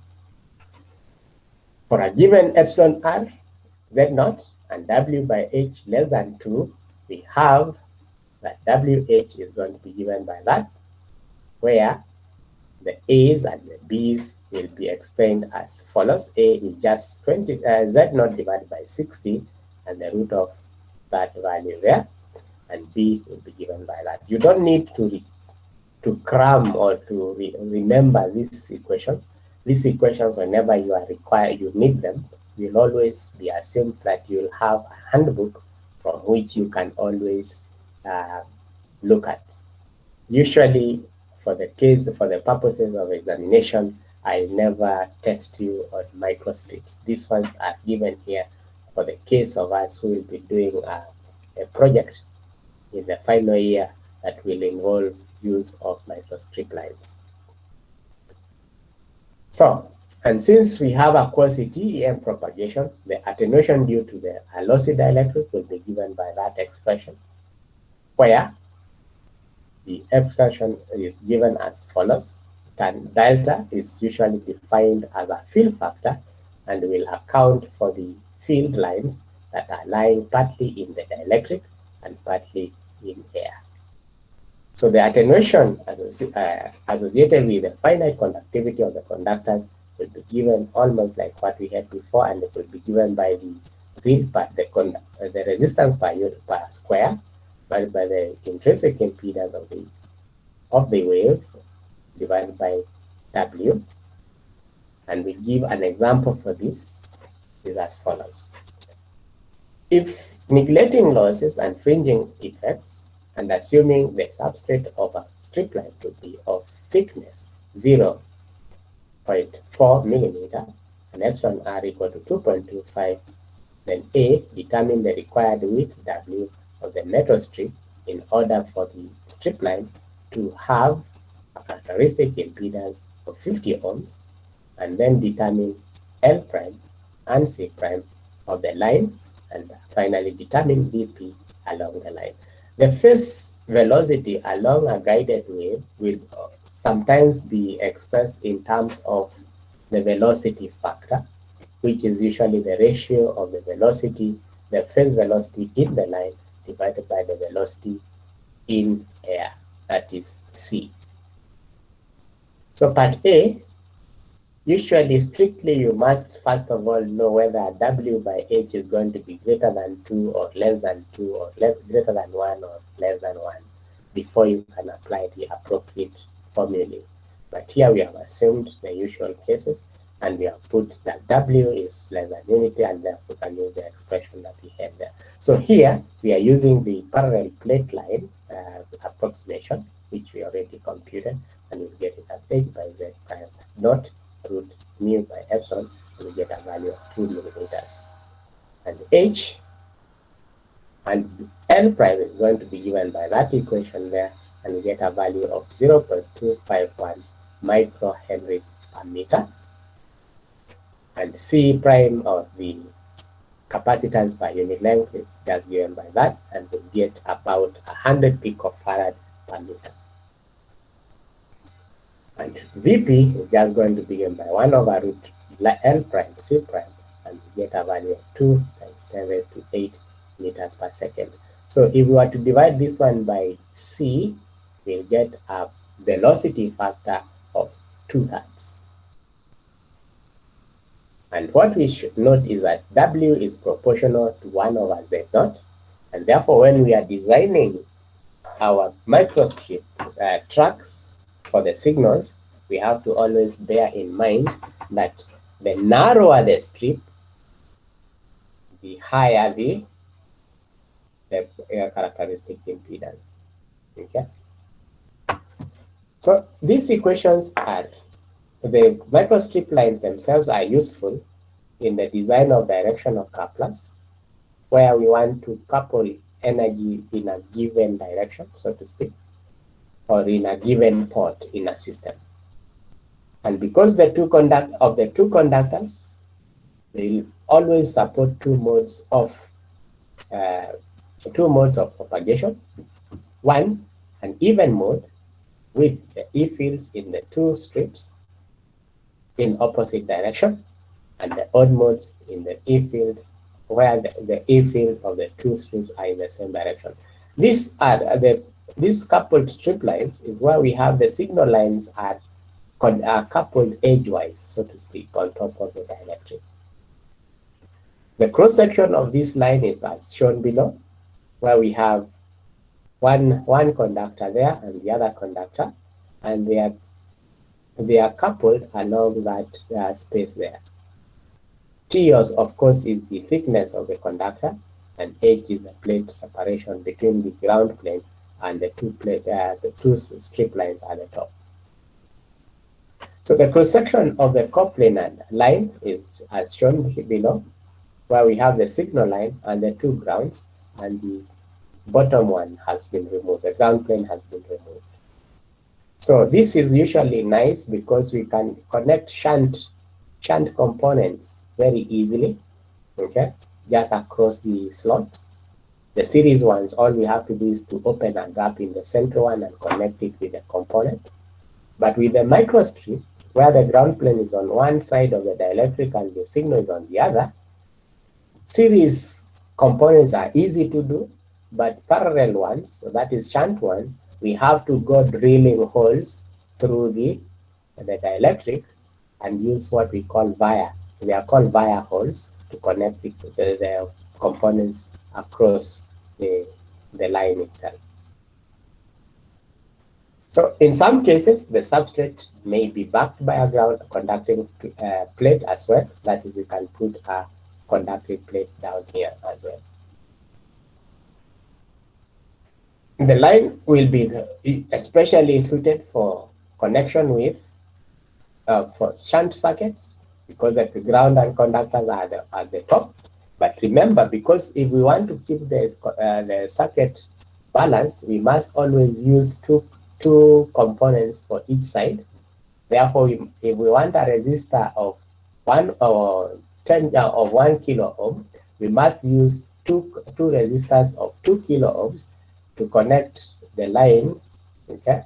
For a given epsilon r, Z0, and W by H less than 2, we have that WH is going to be given by that, where the A's and the B's will be explained as follows. A is just Z0 divided by 60, and the root of that value there. and B will be given by that. You don't need to cram or to remember these equations. These equations, whenever you are required, you need them, will always be assumed that you'll have a handbook from which you can always look at. Usually, for the purposes of examination, I never test you on microstrips. These ones are given here for the case of us who will be doing a project in the final year that will involve use of microstrip lines. So, and since we have a quasi-TEM propagation, the attenuation due to the lossy dielectric will be given by that expression, where the expression is given as follows. Tan delta is usually defined as a field factor and will account for the field lines that are lying partly in the dielectric and partly in air. So the attenuation associated with the finite conductivity of the conductors will be given almost like what we had before, and it will be given by the field part, the resistance per square, divided by the intrinsic impedance of the wave divided by W. And we give an example for this is as follows. If neglecting losses and fringing effects and assuming the substrate of a strip line to be of thickness 0.4 millimeter and epsilon r equal to 2.25, then A, determine the required width W of the metal strip in order for the strip line to have a characteristic impedance of 50 ohms, and then determine L prime and C prime of the line, and finally determine dP along the line. The first velocity along a guided wave will sometimes be expressed in terms of the velocity factor, which is usually the ratio of the velocity, the first velocity in the line divided by the velocity in air, that is C. So part A, usually strictly you must first of all know whether W by H is going to be greater than 2 or less than 2 or greater than 1 or less than 1 before you can apply the appropriate formulae. But here we have assumed the usual cases, and we have put that W is less than unity, and therefore we can use the expression that we had there. So here we are using the parallel plate line approximation, which we already computed, and we get it as H by Z prime dot root mu by epsilon, and we get a value of 2 millimeters. And H and L prime is going to be given by that equation there, and we get a value of 0.251 microhenries per meter. And C prime of the capacitance per unit length is just given by that, and we get about 100 picofarad per meter. And Vp is just going to be given by 1 over root L prime C prime, and we get a value of 2 times 10 raised to 8 meters per second. So if we were to divide this one by C, we'll get a velocity factor of 2/3. And what we should note is that W is proportional to 1 over Z naught, and therefore when we are designing our microstrip tracks for the signals, we have to always bear in mind that the narrower the strip, the higher the characteristic impedance. Okay. So these equations are, the microstrip lines themselves are useful in the design of directional couplers, where we want to couple energy in a given direction, so to speak, or in a given port in a system. And because the two conductors, they will always support two modes of propagation. One, an even mode with the E fields in the two strips in opposite direction, and the odd modes in the E field where the E field of the two strips are in the same direction. These coupled strip lines is where we have the signal lines are coupled edgewise, so to speak, on top of the dielectric. The cross section of this line is as shown below, where we have one conductor there and the other conductor, and they are coupled along that space there. T, of course, is the thickness of the conductor, and H is the plate separation between the ground plane and the two strip lines at the top. So the cross-section of the coplanar line is as shown below, where we have the signal line and the two grounds, and the bottom one has been removed. The ground plane has been removed. So this is usually nice because we can connect shunt components very easily, okay, just across the slot. The series ones, all we have to do is to open a gap in the center one and connect it with the component. But with the microstrip, where the ground plane is on one side of the dielectric and the signal is on the other, series components are easy to do, but parallel ones, so that is shunt ones, we have to go drilling holes through the dielectric and use what we call via. They are called via holes to connect the components across the line itself. So in some cases, the substrate may be backed by a ground conducting plate as well. That is, we can put a conducting plate down here as well. The line will be especially suited for connection with for shunt circuits, because the ground and conductors are at the top. But remember, because if we want to keep the circuit balanced, we must always use two components for each side. Therefore, if we want a resistor of 1 kilo ohm, we must use two resistors of 2 kilo ohms to connect the line, okay?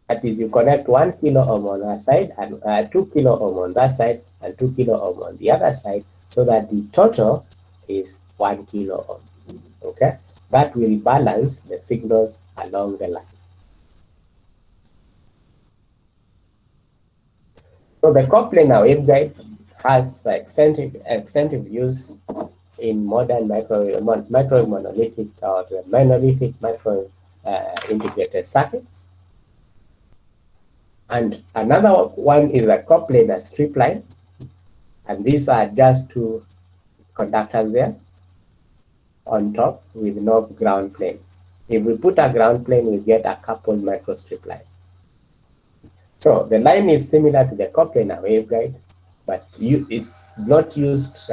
That is, you connect 1 kilo ohm on that side and 2 kilo ohm on that side and 2 kilo ohm on the other side, so that the total is 1 kilo ohm, okay? That will balance the signals along the line. So the coplanar waveguide has extensive use in modern microwave monolithic or monolithic microwave integrated circuits. And another one is a coplanar strip line, and these are just two conductors there on top with no ground plane. If we put a ground plane, we get a coupled microstrip line. So the line is similar to the coplanar waveguide, but it's not used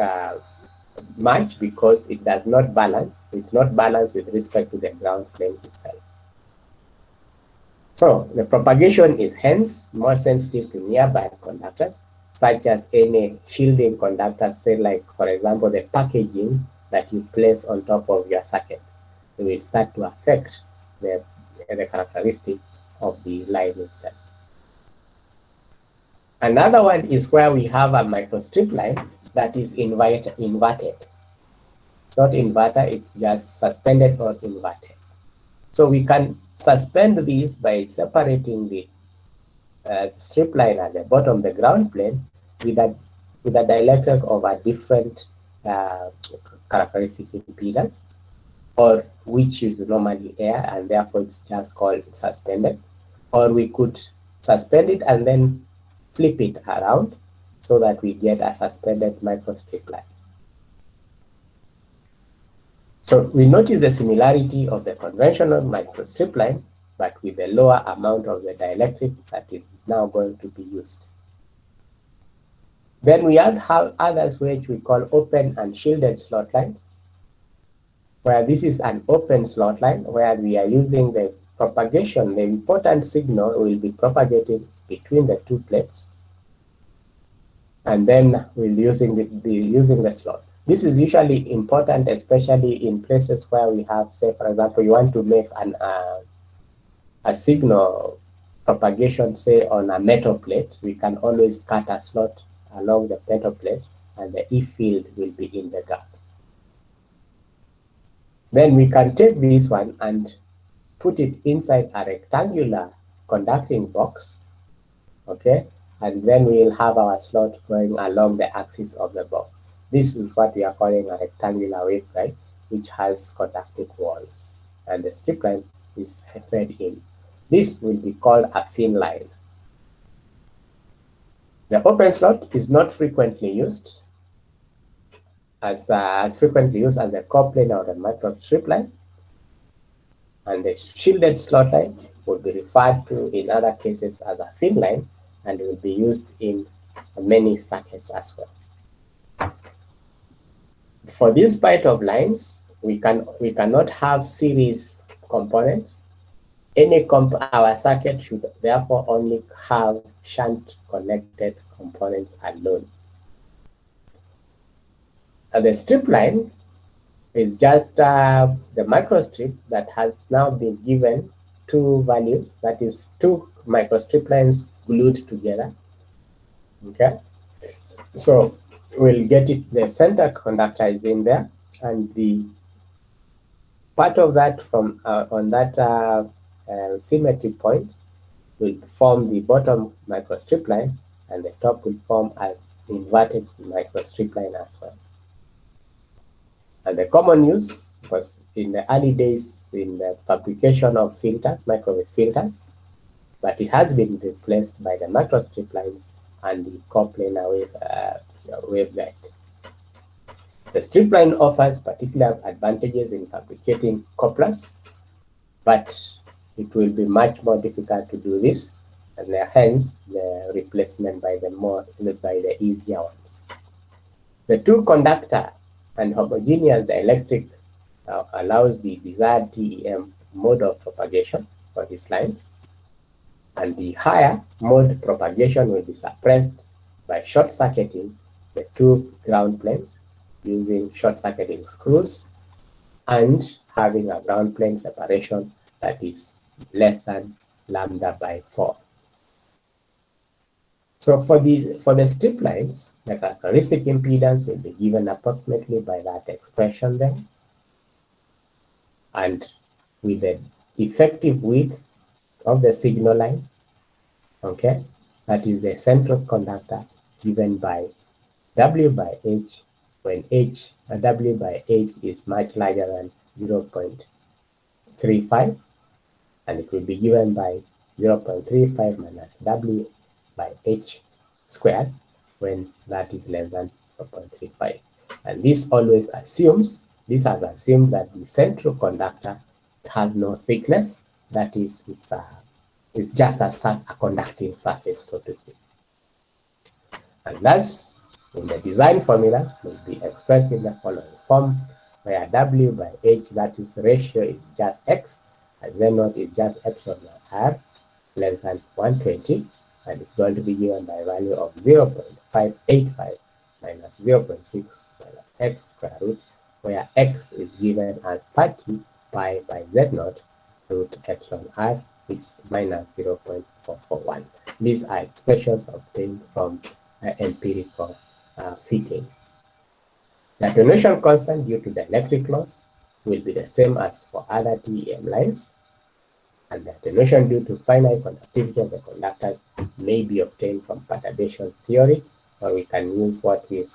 much because it does not balance. It's not balanced with respect to the ground plane itself. So the propagation is hence more sensitive to nearby conductors, such as any shielding conductors, say like, for example, the packaging that you place on top of your circuit. It will start to affect the characteristic of the line itself. Another one is where we have a microstrip line that is inverted. It's not inverter, it's just suspended or inverted. So we can suspend these by separating the strip line at the bottom, the ground plane, with a dielectric of a different characteristic impedance, or which is normally air, and therefore it's just called suspended. Or we could suspend it and then flip it around so that we get a suspended microstrip line. So we notice the similarity of the conventional microstrip line, but with a lower amount of the dielectric that is now going to be used. Then we have others which we call open and shielded slot lines, where this is an open slot line where we are using the propagation. The important signal will be propagated between the two plates, and then we'll be using the slot. This is usually important, especially in places where we have, say, for example, you want to make a signal propagation, say, on a metal plate. We can always cut a slot along the metal plate, and the E field will be in the gap. Then we can take this one and put it inside a rectangular conducting box, okay? And then we'll have our slot going along the axis of the box. This is what we are calling a rectangular waveguide, which has conducting walls and the strip line is fed in. This will be called a thin line. The open slot is not frequently used as frequently used as the coplanar or the micro strip line, and the shielded slot line will be referred to in other cases as a thin line and will be used in many circuits as well. For this type of lines, we cannot have series components. Our circuit should therefore only have shunt connected components alone. The strip line is just the microstrip that has now been given two values, that is two microstrip lines glued together. Okay, so we'll get it, the center conductor is in there, and the part of that from on that symmetry point will form the bottom microstrip line, and the top will form an inverted microstrip line as well. And the common use was in the early days in the fabrication of filters, microwave filters, but it has been replaced by the microstrip lines and the coplanar waveguide. The strip line offers particular advantages in fabricating couplers, but it will be much more difficult to do this, and hence the replacement by the easier ones. The two conductor and homogeneous dielectric allows the desired TEM mode of propagation for these lines, and the higher mode propagation will be suppressed by short-circuiting the two ground planes using short-circuiting screws and having a ground plane separation that is less than λ/4. So for the strip lines, the characteristic impedance will be given approximately by that expression there, and with the effective width of the signal line, okay, that is the central conductor given by W/H, when W/H is much larger than 0.35, and it will be given by 0.35 minus W/H squared when that is less than 0.35. And this always assumes, this has assumed that the central conductor has no thickness, that is, it's just a conducting surface, so to speak. And thus, in the design formulas, will be expressed in the following form, where W/H, that is ratio, is just X, and Z naught is just epsilon R less than 120, and it's going to be given by a value of 0.585 minus 0.6 minus X square root, where X is given as 30 pi by Z naught root epsilon R, which is minus 0.441. These are expressions obtained from empirical fitting. The attenuation constant due to the electric loss will be the same as for other TEM lines, and the attenuation due to finite conductivity of the conductors may be obtained from perturbation theory, or we can use what we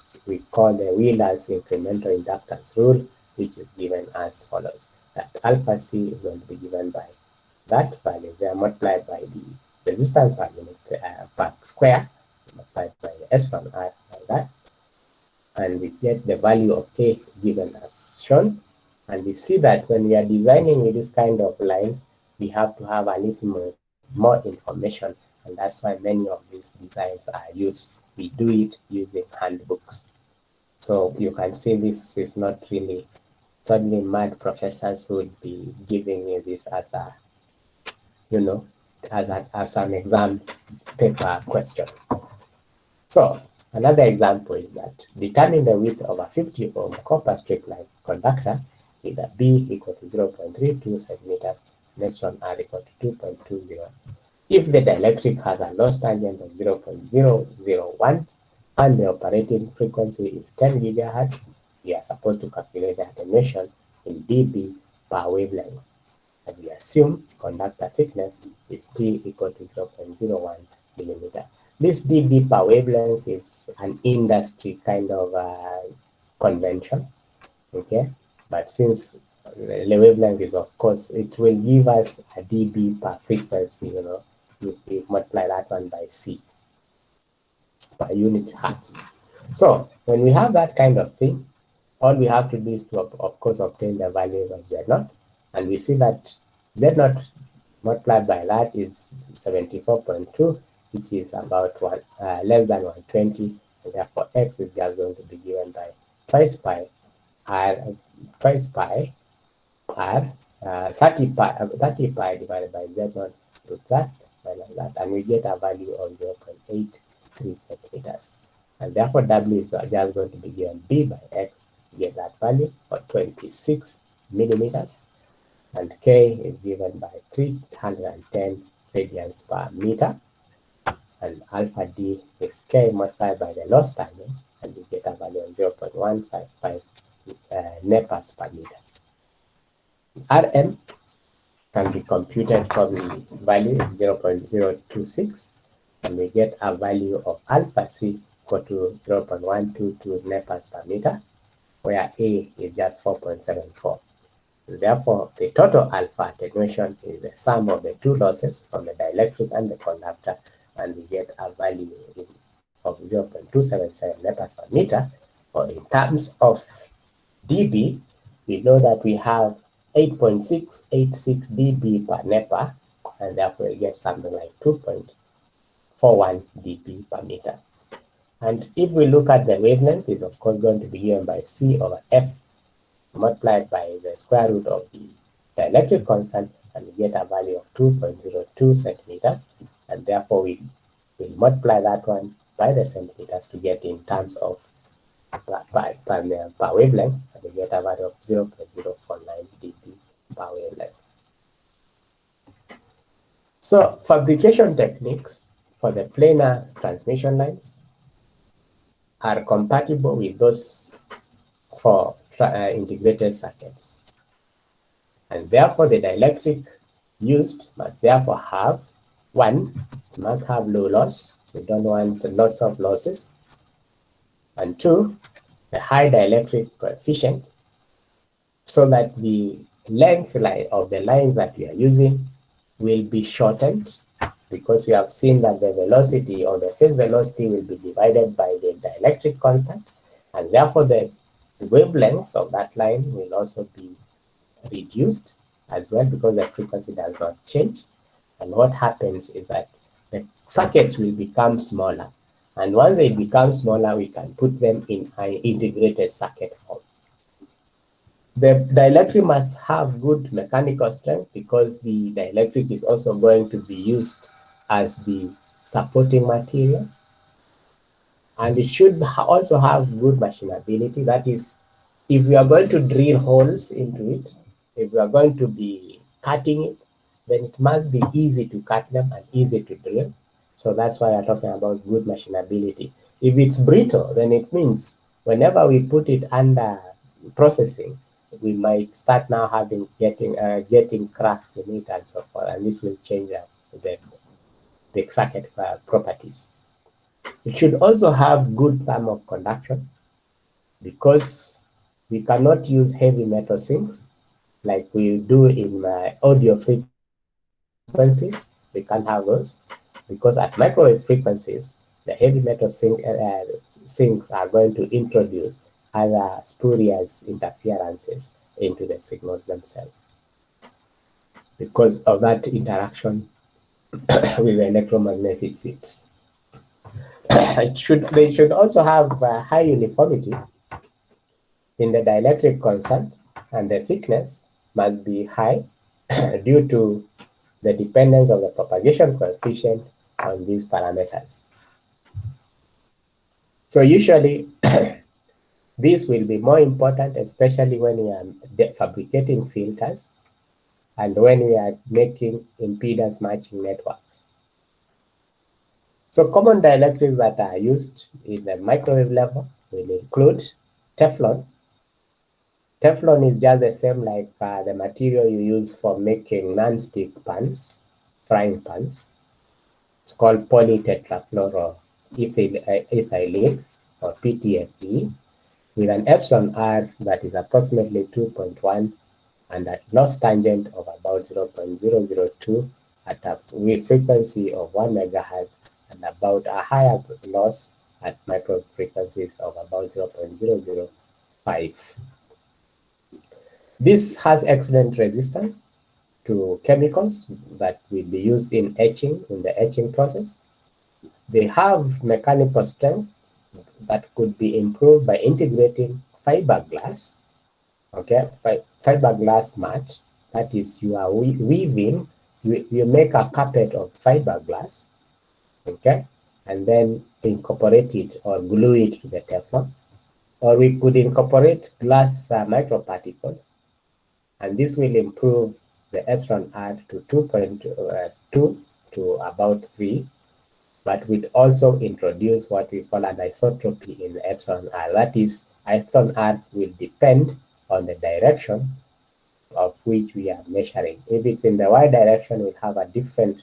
call the Wheeler's incremental inductance rule, which is given as follows: that alpha C is going to be given by that value, they are multiplied by the resistance per unit per square, multiplied by the epsilon R by that, and we get the value of A given as shown. And we see that when we are designing with this kind of lines, we have to have a little more information, and that's why many of these designs are used. We do it using handbooks. So you can see this is not really suddenly mad professors who would be giving you this as a, as an exam paper question. So another example is that determine the width of a 50 ohm copper strip line conductor with a B equal to 0.32 centimeters, epsilon R equal to 2.20. If the dielectric has a loss tangent of 0.001 and the operating frequency is 10 gigahertz, we are supposed to calculate the attenuation in dB per wavelength. And we assume conductor thickness is T equal to 0.01 millimeter. This dB per wavelength is an industry kind of convention, okay? But since the wavelength is, of course, it will give us a dB per frequency, if we multiply that one by C per unit hertz. So when we have that kind of thing, all we have to do is to, of course, obtain the values of Z0, and we see that Z0 multiplied by that is 74.2, which is about less than 120, and therefore X is just going to be given by twice pi R, 30 pi divided by Z0 to that, like that, and we get a value of 0.83 centimeters. And therefore W is just going to be given B by X, get that value for 26 millimeters, and K is given by 310 radians per meter, and alpha D is K multiplied by the loss timing, and we get a value of 0.155 nepers per meter. Rm can be computed from the value is 0.026, and we get a value of alpha C equal to 0.122 nepers per meter, where A is just 4.74. Therefore, the total alpha attenuation is the sum of the two losses from the dielectric and the conductor, and we get a value of 0.277 nepers per meter. Or in terms of dB, we know that we have 8.686 dB per neper, and therefore we get something like 2.41 dB per meter. And if we look at the wavelength, is of course going to be given by C over F multiplied by the square root of the dielectric constant, and we get a value of 2.02 centimeters, and therefore we will multiply that one by the centimeters to get in terms of per wavelength, and we get a value of 0.049 dB per wavelength. So fabrication techniques for the planar transmission lines are compatible with those for integrated circuits, and therefore the dielectric used must therefore have, one, must have low loss. We don't want lots of losses. And two, a high dielectric coefficient, so that the length of the lines that we are using will be shortened, because we have seen that the velocity or the phase velocity will be divided by the dielectric constant, and therefore the wavelengths of that line will also be reduced as well, because the frequency does not change. And what happens is that the circuits will become smaller, and once they become smaller, we can put them in an integrated circuit form. The dielectric must have good mechanical strength, because the dielectric is also going to be used as the supporting material. And it should also have good machinability. That is, if we are going to drill holes into it, if we are going to be cutting it, then it must be easy to cut them and easy to drill. So that's why I'm talking about good machinability. If it's brittle, then it means whenever we put it under processing, we might start now getting cracks in it and so forth, and this will change the circuit properties. It should also have good thermal conduction, because we cannot use heavy metal sinks like we do in audio frequencies. We can't have those, because at microwave frequencies, the heavy metal sinks are going to introduce other spurious interferences into the signals themselves, because of that interaction with electromagnetic fields. They should also have high uniformity in the dielectric constant, and the thickness must be high due to the dependence of the propagation coefficient on these parameters. So usually this will be more important, especially when we are fabricating filters and when we are making impedance matching networks. So common dielectrics that are used in the microwave level will include Teflon. Teflon is just the same like the material you use for making non-stick pans, frying pans. It's called polytetrafluoroethylene, or PTFE, with an epsilon R that is approximately 2.1 and a loss tangent of about 0.002 at a frequency of 1 megahertz, and about a higher loss at micro frequencies of about 0.005. This has excellent resistance to chemicals that will be used in etching, in the etching process. They have mechanical strength that could be improved by integrating fiberglass, okay, fiberglass mat. That is, you are weaving, you make a carpet of fiberglass, okay, and then incorporate it or glue it to the Teflon. Or we could incorporate glass microparticles, and this will improve the epsilon R to 2.2 to about 3, but we'd also introduce what we call an isotropy in the epsilon R. That is, epsilon R will depend on the direction of which we are measuring. If it's in the y direction, we'll have a different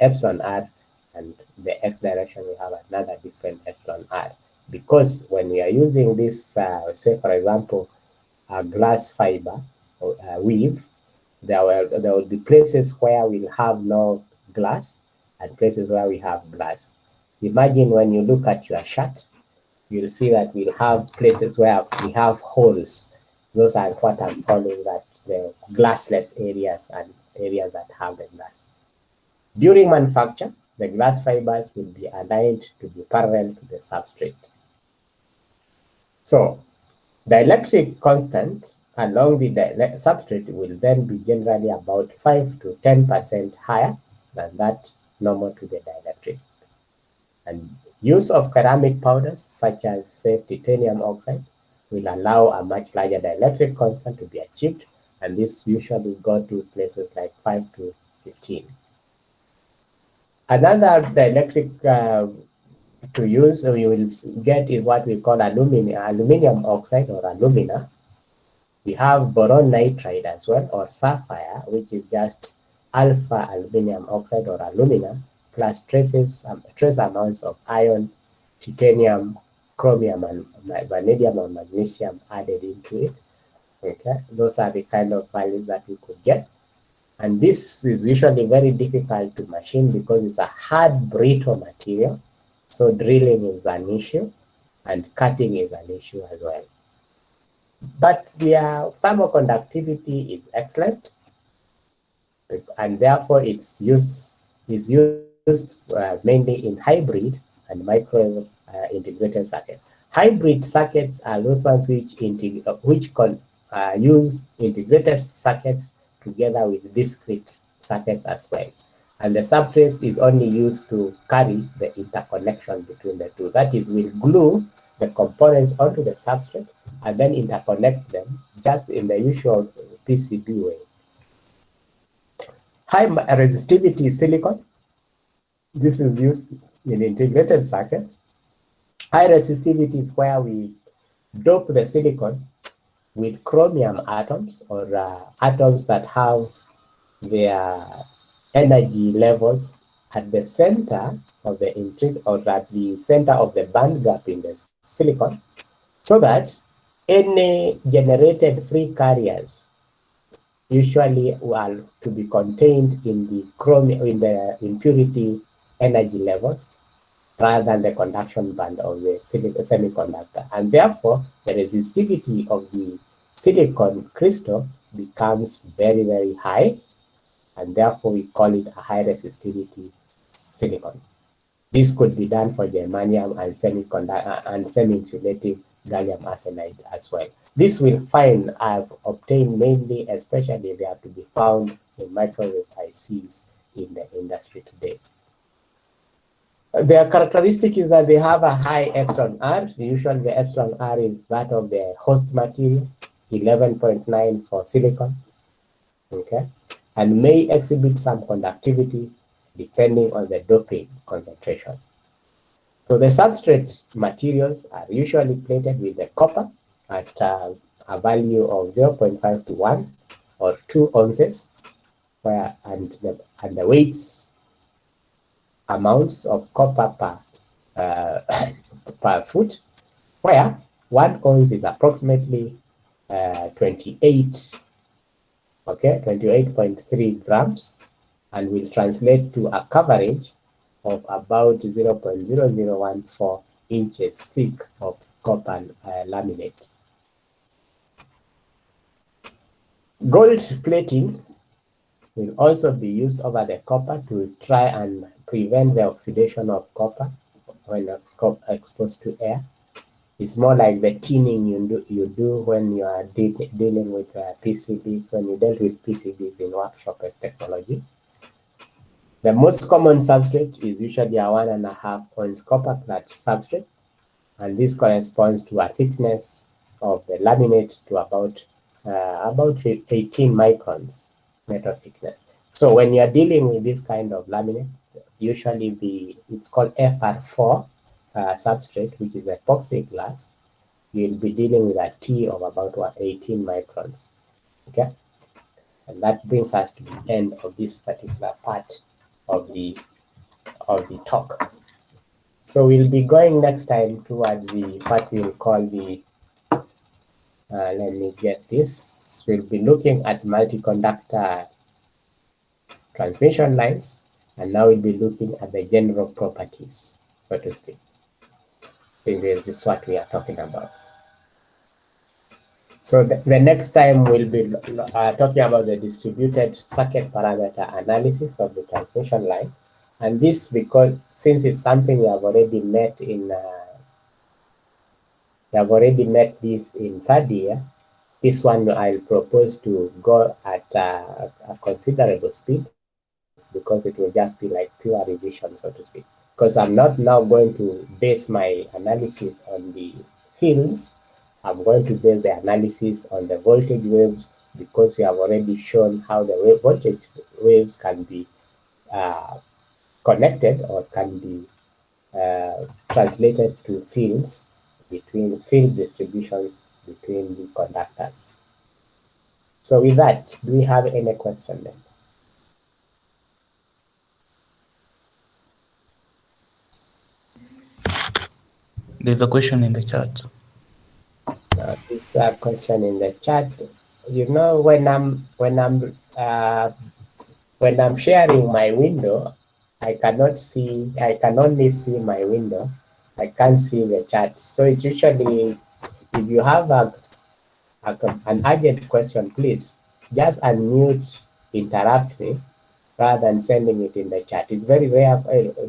epsilon R, and the x direction will have another different epsilon R. Because when we are using this, say for example, a glass fiber weave, there will be places where we'll have no glass and places where we have glass. Imagine when you look at your shirt, you'll see that we'll have places where we have holes. Those are what I'm calling that the glassless areas and areas that have the glass. During manufacture, the glass fibers will be aligned to be parallel to the substrate. So the electric constant along the substrate will then be generally about 5 to 10% higher than that normal to the dielectric. And use of ceramic powders, such as, say, titanium oxide, will allow a much larger dielectric constant to be achieved, and this usually go to places like 5 to 15. Another dielectric to use, we will get is what we call aluminum oxide or alumina. We have boron nitride as well, or sapphire, which is just alpha aluminum oxide or alumina, plus trace amounts of iron, titanium, chromium, and vanadium or magnesium added into it. Okay, those are the kind of values that we could get. And this is usually very difficult to machine because it's a hard, brittle material. So drilling is an issue, and cutting is an issue as well. But their thermoconductivity is excellent, and therefore its use is used mainly in hybrid and microwave integrated circuits. Hybrid circuits are those ones which use integrated circuits together with discrete circuits as well. And the substrate is only used to carry the interconnection between the two. That is, we'll glue the components onto the substrate and then interconnect them just in the usual PCB way. High resistivity silicon. This is used in integrated circuits. High resistivity is where we dope the silicon with chromium atoms, or atoms that have their energy levels at the center of the intrinsic, or at the center of the band gap in the silicon, so that any generated free carriers usually are to be contained in the chromium, in the impurity energy levels, rather than the conduction band of the semiconductor. And therefore, the resistivity of the silicon crystal becomes very, very high, and therefore we call it a high resistivity silicon. This could be done for germanium and semi-insulating gallium arsenide as well. This will find I've obtained mainly, especially they are to be found in microwave ICs in the industry today. Their characteristic is that they have a high epsilon R. Usually the epsilon R is that of the host material, 11.9 for silicon, okay, and may exhibit some conductivity depending on the doping concentration. So the substrate materials are usually plated with the copper at a value of 0.5 to 1 or 2 ounces, and the weights amounts of copper per foot, where 1 ounce is approximately 28 okay, 28.3 grams, and will translate to a coverage of about 0.0014 inches thick of copper laminate. Gold plating will also be used over the copper to try and prevent the oxidation of copper when exposed to air. It's more like the tinning you do when you are dealing with PCBs, when you dealt with PCBs in workshop technology. The most common substrate is usually a 1.5 ounce copper clad substrate, and this corresponds to a thickness of the laminate to about 18 microns metal thickness. So when you are dealing with this kind of laminate, usually it's called FR4 substrate, which is epoxy glass. You'll be dealing with a T of about 18 microns. Okay, and that brings us to the end of this particular part of the talk. So we'll be going next time towards the what we'll call the let me get this. We'll be looking at multi-conductor transmission lines, and now we'll be looking at the general properties, so to speak. I think this is what we are talking about. So the next time we'll be talking about the distributed circuit parameter analysis of the transmission line, and this because since it's something we have already met in this in third year, this one I'll propose to go at a considerable speed, because it will just be like pure revision, so to speak. Because I'm not now going to base my analysis on the fields. I'm going to base the analysis on the voltage waves, because we have already shown how the voltage waves can be connected or can be translated to fields between field distributions between the conductors. So with that, do we have any question then? There's a question in the chat. This question in the chat. You know, when I'm sharing my window, I can only see my window. I can't see the chat. So it's usually, if you have an urgent question, please just unmute, interrupt me, rather than sending it in the chat. It's very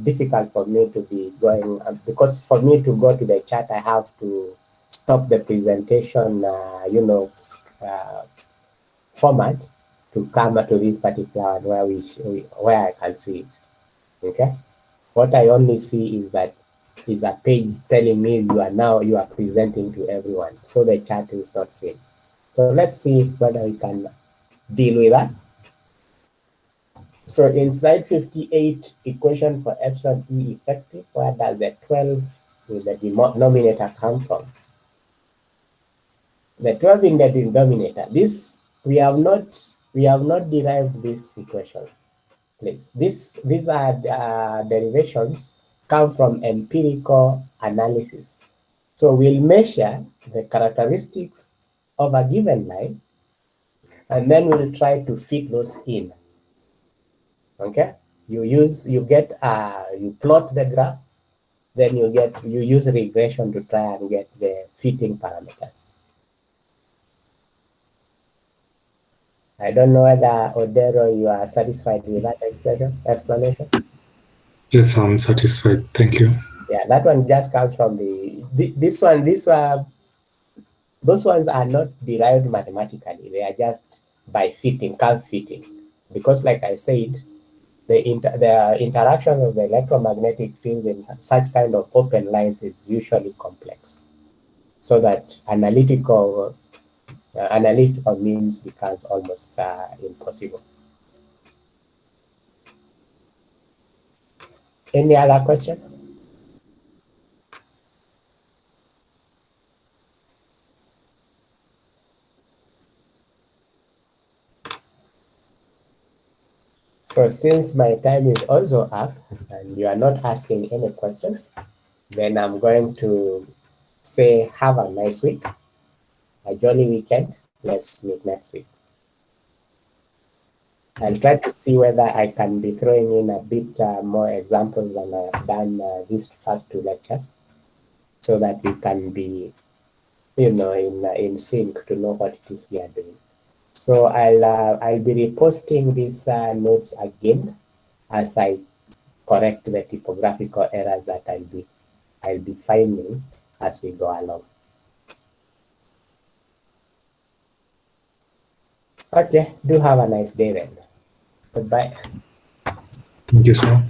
difficult for me to be going, because for me to go to the chat, I have to stop the presentation, format to come to this particular one where I can see it. Okay, what I only see is that is a page telling me you are presenting to everyone, so the chat is not seen. So let's see whether we can deal with that. So in slide 58, equation for epsilon E effective, where does the 12 with the denominator come from? The 12 in the denominator, this we have not derived these equations, please. These are derivations come from empirical analysis. So we'll measure the characteristics of a given line, and then we'll try to fit those in. Okay, you plot the graph, then you use regression to try and get the fitting parameters. I don't know whether, Odero, you are satisfied with that explanation? Yes, I'm satisfied. Thank you. Yeah, that one just comes from those ones are not derived mathematically. They are just by fitting, curve fitting. Because like I said, the interaction of the electromagnetic fields in such kind of open lines is usually complex. So that analytical means becomes almost impossible. Any other question? So since my time is also up and you are not asking any questions, then I'm going to say have a nice week, a jolly weekend. Let's meet next week. I'll try to see whether I can be throwing in a bit more examples than I've done these first two lectures, so that we can be, in sync to know what it is we are doing. So I'll be reposting these notes again as I correct the typographical errors that I'll be finding as we go along. Okay, do have a nice day then. Goodbye. Thank you, sir.